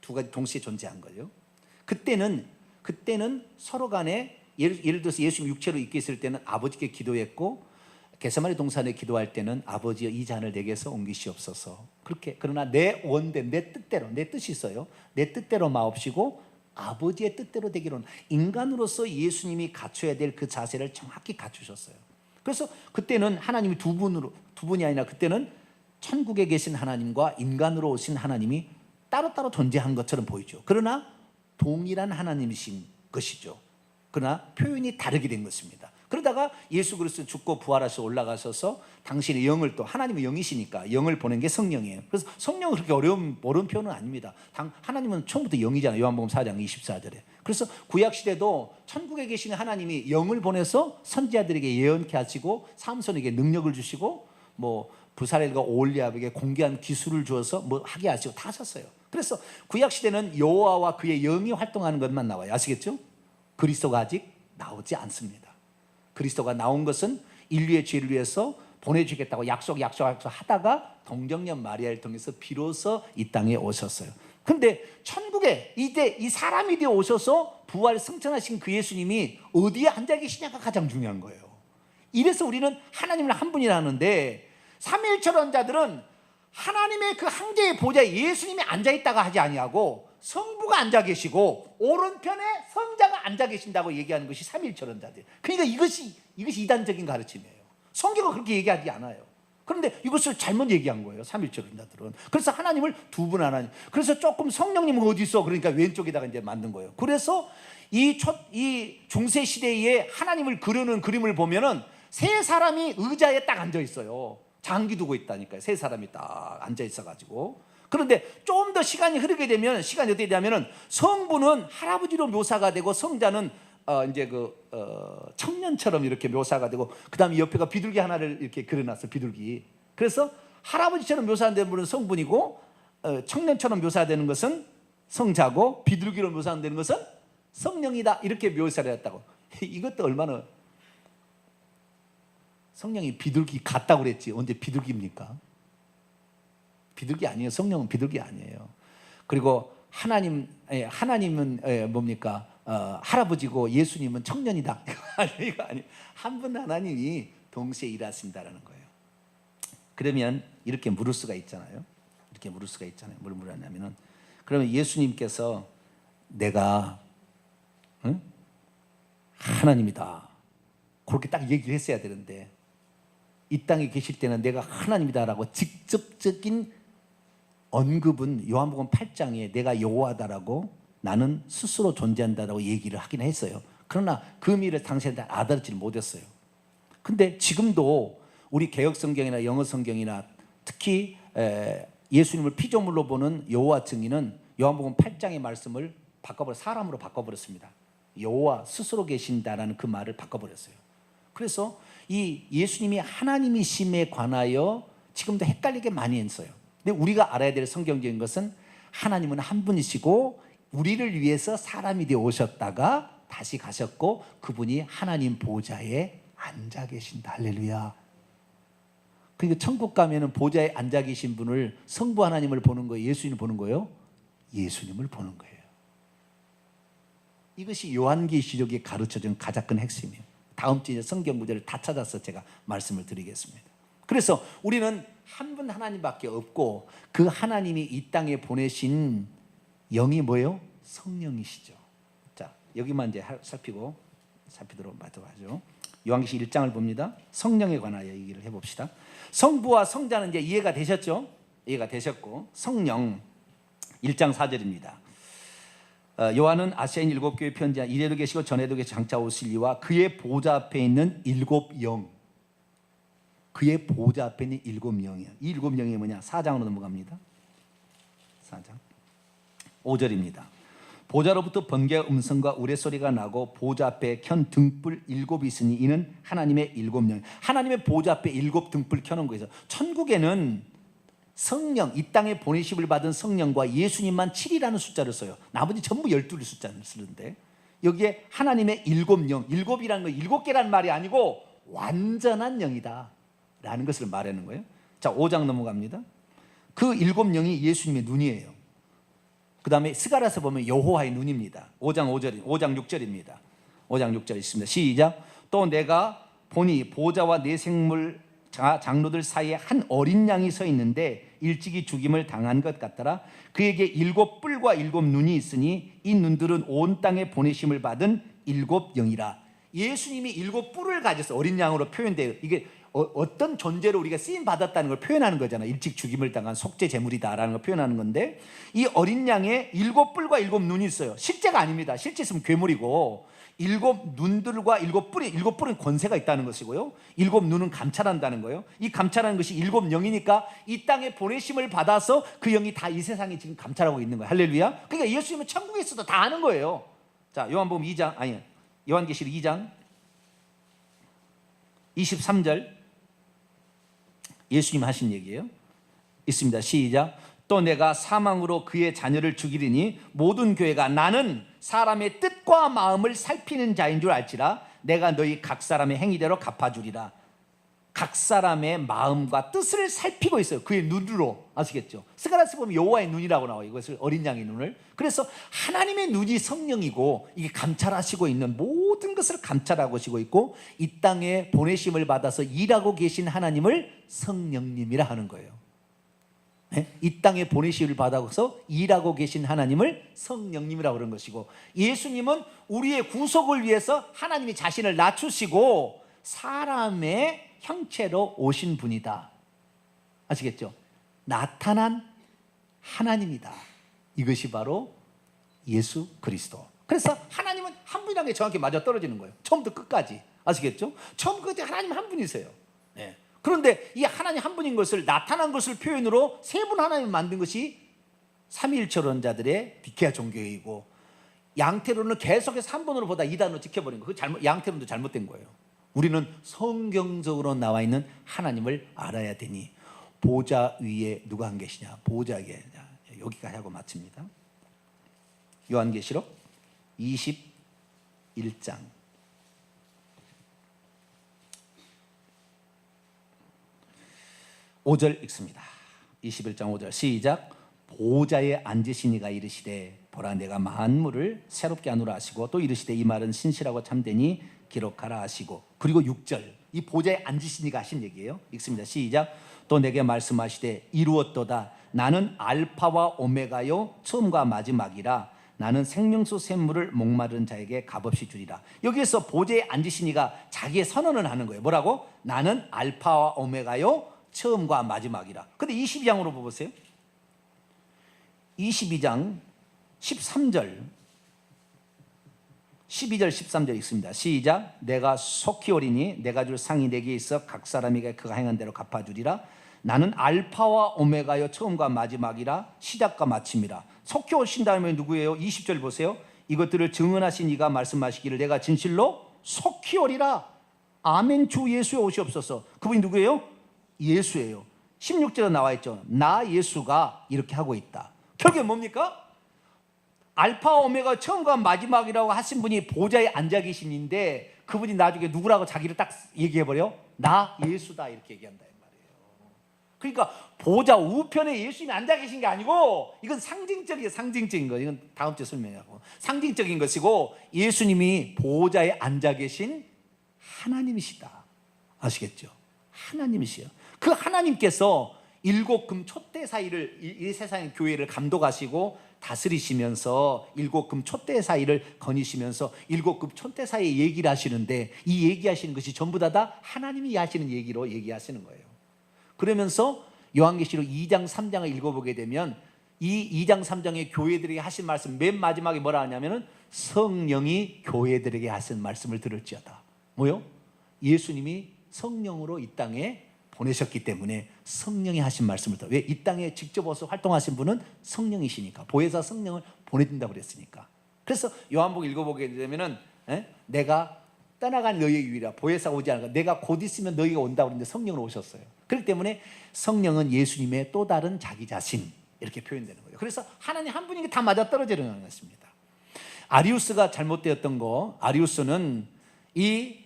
두 가지 동시에 존재한 거예요. 그때는 서로 간에 예를 들어서 예수님 육체로 있게 있을 때는 아버지께 기도했고 겟세마네 동산에 기도할 때는 아버지여 이 잔을 내게서 옮기시옵소서. 그렇게 그러나 내 원대 내 뜻대로 내 뜻이 있어요. 내 뜻대로 마옵시고 아버지의 뜻대로 되기로는 인간으로서 예수님이 갖춰야 될 그 자세를 정확히 갖추셨어요. 그래서 그때는 하나님이 두 분이 아니라 그때는 천국에 계신 하나님과 인간으로 오신 하나님이 따로따로 존재한 것처럼 보이죠. 그러나 동일한 하나님이신 것이죠. 그러나 표현이 다르게 된 것입니다. 그러다가 예수 그리스도 죽고 부활하셔서 올라가셔서 당신의 영을 또 하나님의 영이시니까 영을 보낸 게 성령이에요. 그래서 성령은 그렇게 어려운 표현은 아닙니다. 하나님은 처음부터 영이잖아요. 요한복음 4장 24절에. 그래서 구약시대도 천국에 계신 하나님이 영을 보내서 선지자들에게 예언케 하시고 삼손에게 능력을 주시고 뭐 부사렐과 오홀리압에게 공개한 기술을 주어서 뭐 하게 하시고 다 하셨어요. 그래서 구약시대는 여호와와 그의 영이 활동하는 것만 나와요. 아시겠죠? 그리스도가 아직 나오지 않습니다. 그리스도가 나온 것은 인류의 죄를 위해서 보내주겠다고 약속 하다가 동정녀 마리아를 통해서 비로소 이 땅에 오셨어요. 그런데 천국에 이제 이 사람이 되어 오셔서 부활 승천하신 그 예수님이 어디에 앉아 계시냐가 가장 중요한 거예요. 이래서 우리는 하나님을 한 분이라는데 삼위일체론자들은 하나님의 그 한 개의 보좌에 예수님이 앉아있다가 하지 아니하고 성부가 앉아 계시고 오른편에 성자가 앉아 계신다고 얘기하는 것이 삼위일체론자들. 그러니까 이것이 이단적인 가르침이에요. 성경은 그렇게 얘기하지 않아요. 그런데 이것을 잘못 얘기한 거예요, 삼위일체론자들은. 그래서 하나님을 두 분 하나님. 그래서 조금 성령님은 어디 있어? 그러니까 왼쪽에다가 이제 만든 거예요. 그래서 이 중세 시대에 하나님을 그리는 그림을 보면은 세 사람이 의자에 딱 앉아 있어요. 장기 두고 있다니까요. 세 사람이 딱 앉아 있어가지고. 그런데 좀 더 시간이 흐르게 되면 시간이 어떻게 되냐면은 성부는 할아버지로 묘사가 되고 성자는 이제 청년처럼 이렇게 묘사가 되고 그 다음에 옆에가 비둘기 하나를 이렇게 그려놨어. 비둘기. 그래서 할아버지처럼 묘사된 분은 성분이고 청년처럼 묘사되는 것은 성자고 비둘기로 묘사되는 것은 성령이다. 이렇게 묘사를 했다고. 이것도 얼마나 성령이 비둘기 같다고 그랬지. 언제 비둘기입니까? 비둘기 아니에요. 성령은 비둘기 아니에요. 그리고 하나님은 뭡니까? 할아버지고 예수님은 청년이다. 이거 아니. 한 분 하나님이 동시에 일하신다라는 거예요. 그러면 이렇게 물을 수가 있잖아요. 뭘 물었냐면은 그러면 예수님께서 내가 하나님이다. 그렇게 딱 얘기를 했어야 되는데 이 땅에 계실 때는 내가 하나님이다라고 직접적인 언급은 요한복음 8장에 내가 여호와다라고 나는 스스로 존재한다라고 얘기를 하긴 했어요. 그러나 그 의미를 당시에 알아듣지 못했어요. 근데 지금도 우리 개역 성경이나 영어 성경이나 특히 예수님을 피조물로 보는 여호와 증인은 요한복음 8장의 말씀을 사람으로 바꿔버렸습니다. 여호와 스스로 계신다라는 그 말을 바꿔버렸어요. 그래서 이 예수님이 하나님이심에 관하여 지금도 헷갈리게 많이 했어요. 근데 우리가 알아야 될 성경적인 것은 하나님은 한 분이시고 우리를 위해서 사람이 되어 오셨다가 다시 가셨고 그분이 하나님 보좌에 앉아 계신다. 할렐루야. 그러니까 천국 가면은 보좌에 앉아 계신 분을 성부 하나님을 보는 거예요? 예수님을 보는 거예요? 예수님을 보는 거예요. 이것이 요한계시록이 가르쳐준 가장 큰 핵심이에요. 다음 주에 성경 구절을 다 찾아서 제가 말씀을 드리겠습니다. 그래서 우리는 한 분 하나님밖에 없고 그 하나님이 이 땅에 보내신 영이 뭐예요? 성령이시죠. 자, 여기만 이제 살피도록 하죠. 요한계시 1장을 봅니다. 성령에 관하여 얘기를 해봅시다. 성부와 성자는 이제 이해가 되셨죠? 이해가 되셨고 성령 1장 4절입니다. 요한은 아시아인 7교회 편지한 이래도 계시고 전에도 계시고 장차 오실 이와 그의 보좌 앞에 있는 7영, 그의 보좌 앞에 있는 7영이야. 이 7영이 뭐냐? 4장으로 넘어갑니다. 4장 5절입니다. 보좌로부터 번개와 음성과 우레소리가 나고 보좌 앞에 켠 등불 7이 있으니 이는 하나님의 7영. 하나님의 보좌 앞에 7 등불 켜놓은 거예요. 천국에는 성령, 이 땅에 보내심을 받은 성령과 예수님만 7이라는 숫자를 써요. 나머지 전부 12의 숫자를 쓰는데 여기에 하나님의 7영, 7이라는 거 7개라는 말이 아니고 완전한 영이다 라는 것을 말하는 거예요. 자, 5장 넘어갑니다. 그 7영이 예수님의 눈이에요. 그 다음에 스가랴서 보면 여호와의 눈입니다. 5장 6절입니다. 5장 6절 있습니다. 시작. 또 내가 보니 보좌와 네 생물 장로들 사이에 한 어린 양이 서 있는데 일찍이 죽임을 당한 것 같더라. 그에게 7 뿔과 7 눈이 있으니 이 눈들은 온 땅에 보내심을 받은 7영이라. 예수님이 7 뿔을 가졌어. 어린 양으로 표현돼요. 이게 어떤 존재로 우리가 쓰임 받았다는 걸 표현하는 거잖아. 일찍 죽임을 당한 속죄 제물이다라는 걸 표현하는 건데 이 어린 양에 7 뿔과 7 눈이 있어요. 실제가 아닙니다. 실제 있으면 괴물이고 7 눈들과 7 뿔이, 7 뿔은 권세가 있다는 것이고요. 7 눈은 감찰한다는 거예요. 이 감찰하는 것이 7 영이니까 이 땅에 보내심을 받아서 그 영이 다 이 세상에 지금 감찰하고 있는 거예요. 할렐루야. 그러니까 예수님은 천국에 있어도 다 아는 거예요. 자, 요한복음 2장, 아니 요한계시록 2장 23절 예수님 하신 얘기예요. 있습니다. 시작. 또 내가 사망으로 그의 자녀를 죽이리니 모든 교회가 나는 사람의 뜻과 마음을 살피는 자인 줄 알지라. 내가 너희 각 사람의 행위대로 갚아주리라. 각 사람의 마음과 뜻을 살피고 있어요. 그의 눈으로. 아시겠죠? 스가랴서 보면 여호와의 눈이라고 나와요. 이것을 어린 양의 눈을. 그래서 하나님의 눈이 성령이고 이게 감찰하시고 있는 모든 것을 감찰하고 계시고 있고 이 땅에 보내심을 받아서 일하고 계신 하나님을 성령님이라 하는 거예요. 네? 이 땅에 보내심을 받아서 일하고 계신 하나님을 성령님이라고 그런 것이고 예수님은 우리의 구속을 위해서 하나님이 자신을 낮추시고 사람의 형체로 오신 분이다. 아시겠죠? 나타난 하나님이다. 이것이 바로 예수 그리스도. 그래서 하나님은 한 분이라는 게 정확히 맞아떨어지는 거예요. 처음부터 끝까지. 아시겠죠? 처음부터 끝까지 하나님 한 분이세요. 네. 그런데 이 하나님 한 분인 것을 나타난 것을 표현으로 세 분 하나님을 만든 것이 삼위일체론자들의 니케아 종교이고 양태론은 계속해서 한 분으로 보다 이단으로 지켜버린 거. 그 양태론도 잘못된 거예요. 우리는 성경적으로 나와 있는 하나님을 알아야 되니 보좌 위에 누가 안 계시냐? 보좌 위에. 여기까지 하고 마칩니다. 요한계시록 21장 5절 읽습니다. 21장 5절 시작. 보좌에 앉으신 이가 이르시되 보라 내가 만물을 새롭게 하노라 하시고 또 이르시되 이 말은 신실하고 참되니 기록하라 하시고 그리고 6절 이 보좌에 앉으신 이가 하신 얘기예요. 읽습니다. 시작. 또 내게 말씀하시되 이루었도다. 나는 알파와 오메가요 처음과 마지막이라. 나는 생명수 샘물을 목마른 자에게 값없이 주리라. 여기에서 보좌에 앉으신 이가 자기의 선언을 하는 거예요. 뭐라고? 나는 알파와 오메가요 처음과 마지막이라. 근데 22장으로 보세요. 22장 13절 12절 13절 읽습니다. 시작. 내가 속히 오리니 내가 줄 상이 내게 있어 각 사람에게 그가 행한 대로 갚아주리라. 나는 알파와 오메가요 처음과 마지막이라 시작과 마침이라. 속히 오신 다음에 누구예요? 20절 보세요. 이것들을 증언하신 이가 말씀하시기를 내가 진실로 속히 오리라. 아멘. 주 예수에 오시옵소서. 그분이 누구예요? 예수예요. 16절에 나와 있죠. 나 예수가 이렇게 하고 있다. 결국에 뭡니까? 알파 오메가 처음과 마지막이라고 하신 분이 보좌에 앉아 계신인데 그분이 나중에 누구라고 자기를 딱 얘기해버려? 나 예수다 이렇게 얘기한다 이 말이에요. 그러니까 보좌 우편에 예수님이 앉아 계신 게 아니고 이건 상징적이에요. 상징적인 거. 이건 다음 주에 설명하고 상징적인 것이고 예수님이 보좌에 앉아 계신 하나님이시다. 아시겠죠? 하나님이시요. 그 하나님께서 7금 촛대 사이를 이 세상의 교회를 감독하시고 다스리시면서 7금 촛대 사이를 거니시면서 7금 촛대 사이에 얘기를 하시는데 이 얘기하시는 것이 전부 다 하나님이 하시는 얘기로 얘기하시는 거예요. 그러면서 요한계시록 2장 3장을 읽어보게 되면 이 2장 3장의 교회들에게 하신 말씀 맨 마지막에 뭐라 하냐면은 성령이 교회들에게 하신 말씀을 들을지어다. 뭐요? 예수님이 성령으로 이 땅에 보내셨기 때문에 성령이 하신 말씀을 들어. 왜? 이 땅에 직접 와서 활동하신 분은 성령이시니까. 보혜사 성령을 보내준다고 그랬으니까. 그래서 요한복음 읽어보게 되면은 내가 떠나간 너희의 유일이라 보혜사가 오지 않을까. 내가 곧 있으면 너희가 온다고 그랬는데 성령으로 오셨어요. 그렇기 때문에 성령은 예수님의 또 다른 자기 자신 이렇게 표현되는 거예요. 그래서 하나님 한 분이 다 맞아떨어지는 것입니다. 아리우스가 잘못되었던 거, 아리우스는 이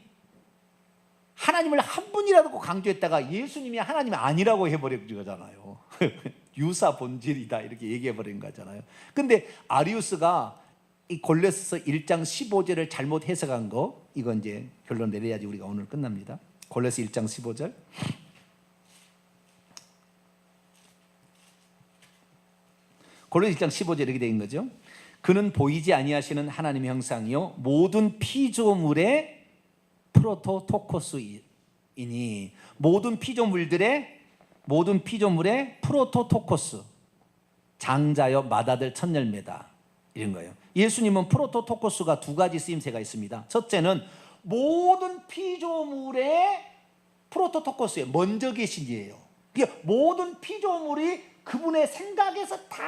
하나님을 한 분이라고 강조했다가 예수님이 하나님이 아니라고 해버린 거잖아요. 유사 본질이다 이렇게 얘기해버린 거잖아요. 근데 아리우스가 이 골로새서 1장 15절을 잘못 해석한 거, 이건 이제 결론 내려야지 우리가 오늘 끝납니다. 골로새 1장 15절. 골로새 1장 15절 이렇게 되어 있는 거죠. 그는 보이지 아니하시는 하나님의 형상이요 모든 피조물의 프로토토코스이니, 모든 피조물의 프로토토코스, 장자여 맏아들 첫 열매다 이런 거예요. 예수님은 프로토토코스가 두 가지 쓰임새가 있습니다. 첫째는 모든 피조물의 프로토토코스에 먼저 계신 이에요. 그러니까 모든 피조물이 그분의 생각에서 다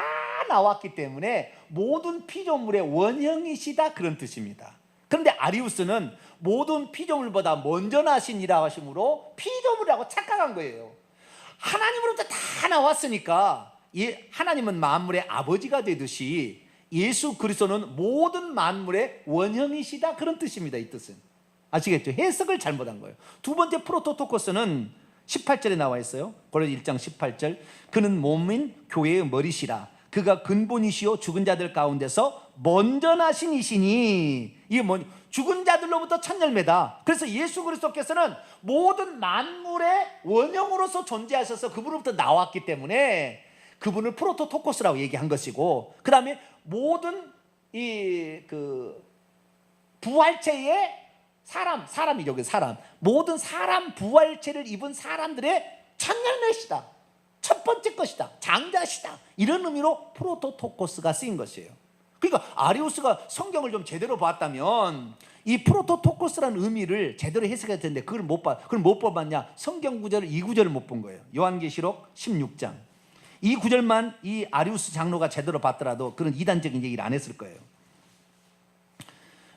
나왔기 때문에 모든 피조물의 원형이시다 그런 뜻입니다. 그런데 아리우스는 모든 피조물보다 먼저 나신이라 하심으로 피조물이라고 착각한 거예요. 하나님으로부터 다 나왔으니까 하나님은 만물의 아버지가 되듯이 예수 그리스도는 모든 만물의 원형이시다 그런 뜻입니다. 이 뜻은 아시겠죠? 해석을 잘못한 거예요. 두 번째 프로토토코스는 18절에 나와 있어요. 골로새 1장 18절. 그는 몸인 교회의 머리시라. 그가 근본이시요 죽은 자들 가운데서 먼저 나신 이시니. 이게 뭐냐? 죽은 자들로부터 첫 열매다. 그래서 예수 그리스도께서는 모든 만물의 원형으로서 존재하셔서 그분으로부터 나왔기 때문에 그분을 프로토토코스라고 얘기한 것이고, 그 다음에 모든 부활체의 사람이죠. 사람. 모든 사람 부활체를 입은 사람들의 첫 열매시다. 첫 번째 것이다. 장자시다. 이런 의미로 프로토토코스가 쓰인 것이에요. 그러니까 아리우스가 성경을 좀 제대로 봤다면 이 프로토토코스라는 의미를 제대로 해석해야 되는데 그걸 못 봤냐? 성경 구절을 이 구절을 못 본 거예요. 요한계시록 16장. 이 구절만 이 아리우스 장로가 제대로 봤더라도 그런 이단적인 얘기를 안 했을 거예요.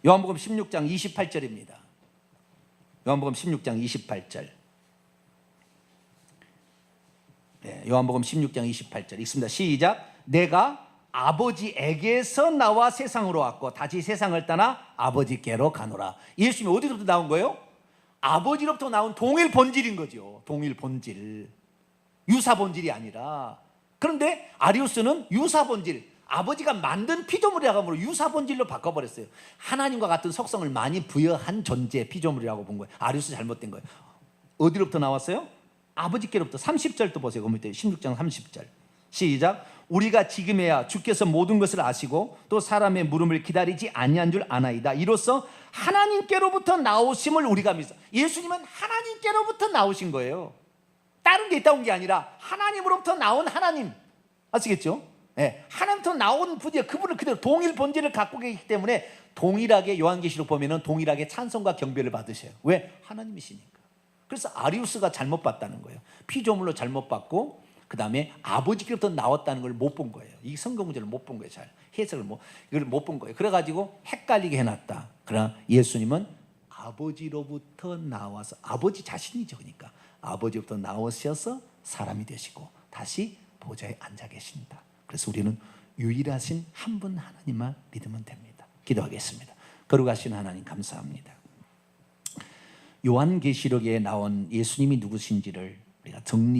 요한복음 16장 28절입니다. 요한복음 16장 28절. 네, 요한복음 16장 28절 읽습니다. 시작. 내가 아버지에게서 나와 세상으로 왔고 다시 세상을 떠나 아버지께로 가노라. 예수님이 어디로부터 나온 거예요? 아버지로부터 나온 동일 본질인 거죠. 동일 본질. 유사 본질이 아니라. 그런데 아리우스는 유사 본질, 아버지가 만든 피조물이라고 하므로 유사 본질로 바꿔버렸어요. 하나님과 같은 속성을 많이 부여한 존재 피조물이라고 본 거예요. 아리우스 잘못된 거예요. 어디로부터 나왔어요? 아버지께로부터. 30절도 보세요. 16장 30절 시작. 우리가 지금에야 주께서 모든 것을 아시고 또 사람의 물음을 기다리지 아니한 줄 아나이다. 이로써 하나님께로부터 나오심을 우리가 믿어. 예수님은 하나님께로부터 나오신 거예요. 다른 게 있다 온 게 아니라 하나님으로부터 나온 하나님. 아시겠죠? 네. 하나님부터 나온 분이 그분을 그대로 동일 본질을 갖고 계시기 때문에 동일하게 요한계시록 보면은 동일하게 찬송과 경배를 받으셔요. 왜? 하나님이시니까. 그래서 아리우스가 잘못 봤다는 거예요. 피조물로 잘못 봤고 그 다음에 아버지께로부터 나왔다는 걸 못 본 거예요. 이 성경 문제를 못 본 거예요. 잘 해석을 이걸 못 본 거예요. 그래가지고 헷갈리게 해놨다. 그러나 예수님은 아버지로부터 나와서 아버지 자신이죠. 그러니까 아버지로부터 나오셔서 사람이 되시고 다시 보좌에 앉아 계신다. 그래서 우리는 유일하신 한 분 하나님만 믿으면 됩니다. 기도하겠습니다. 거룩하신 하나님 감사합니다. 요한계시록에 나온 예수님이 누구신지를 우리가 정리